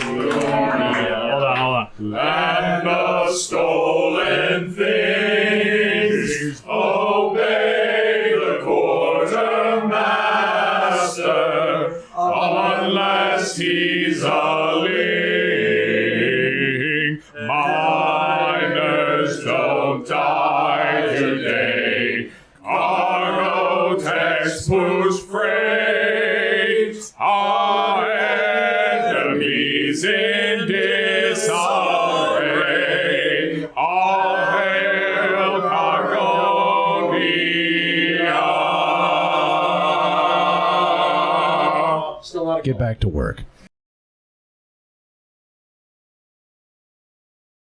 Hold on. Land of stolen things, obey the quartermaster, unless he's a ling. Miners don't die today. Cargo text push freight. Our enemies in disarray. All hail Cargonia. Get back to work.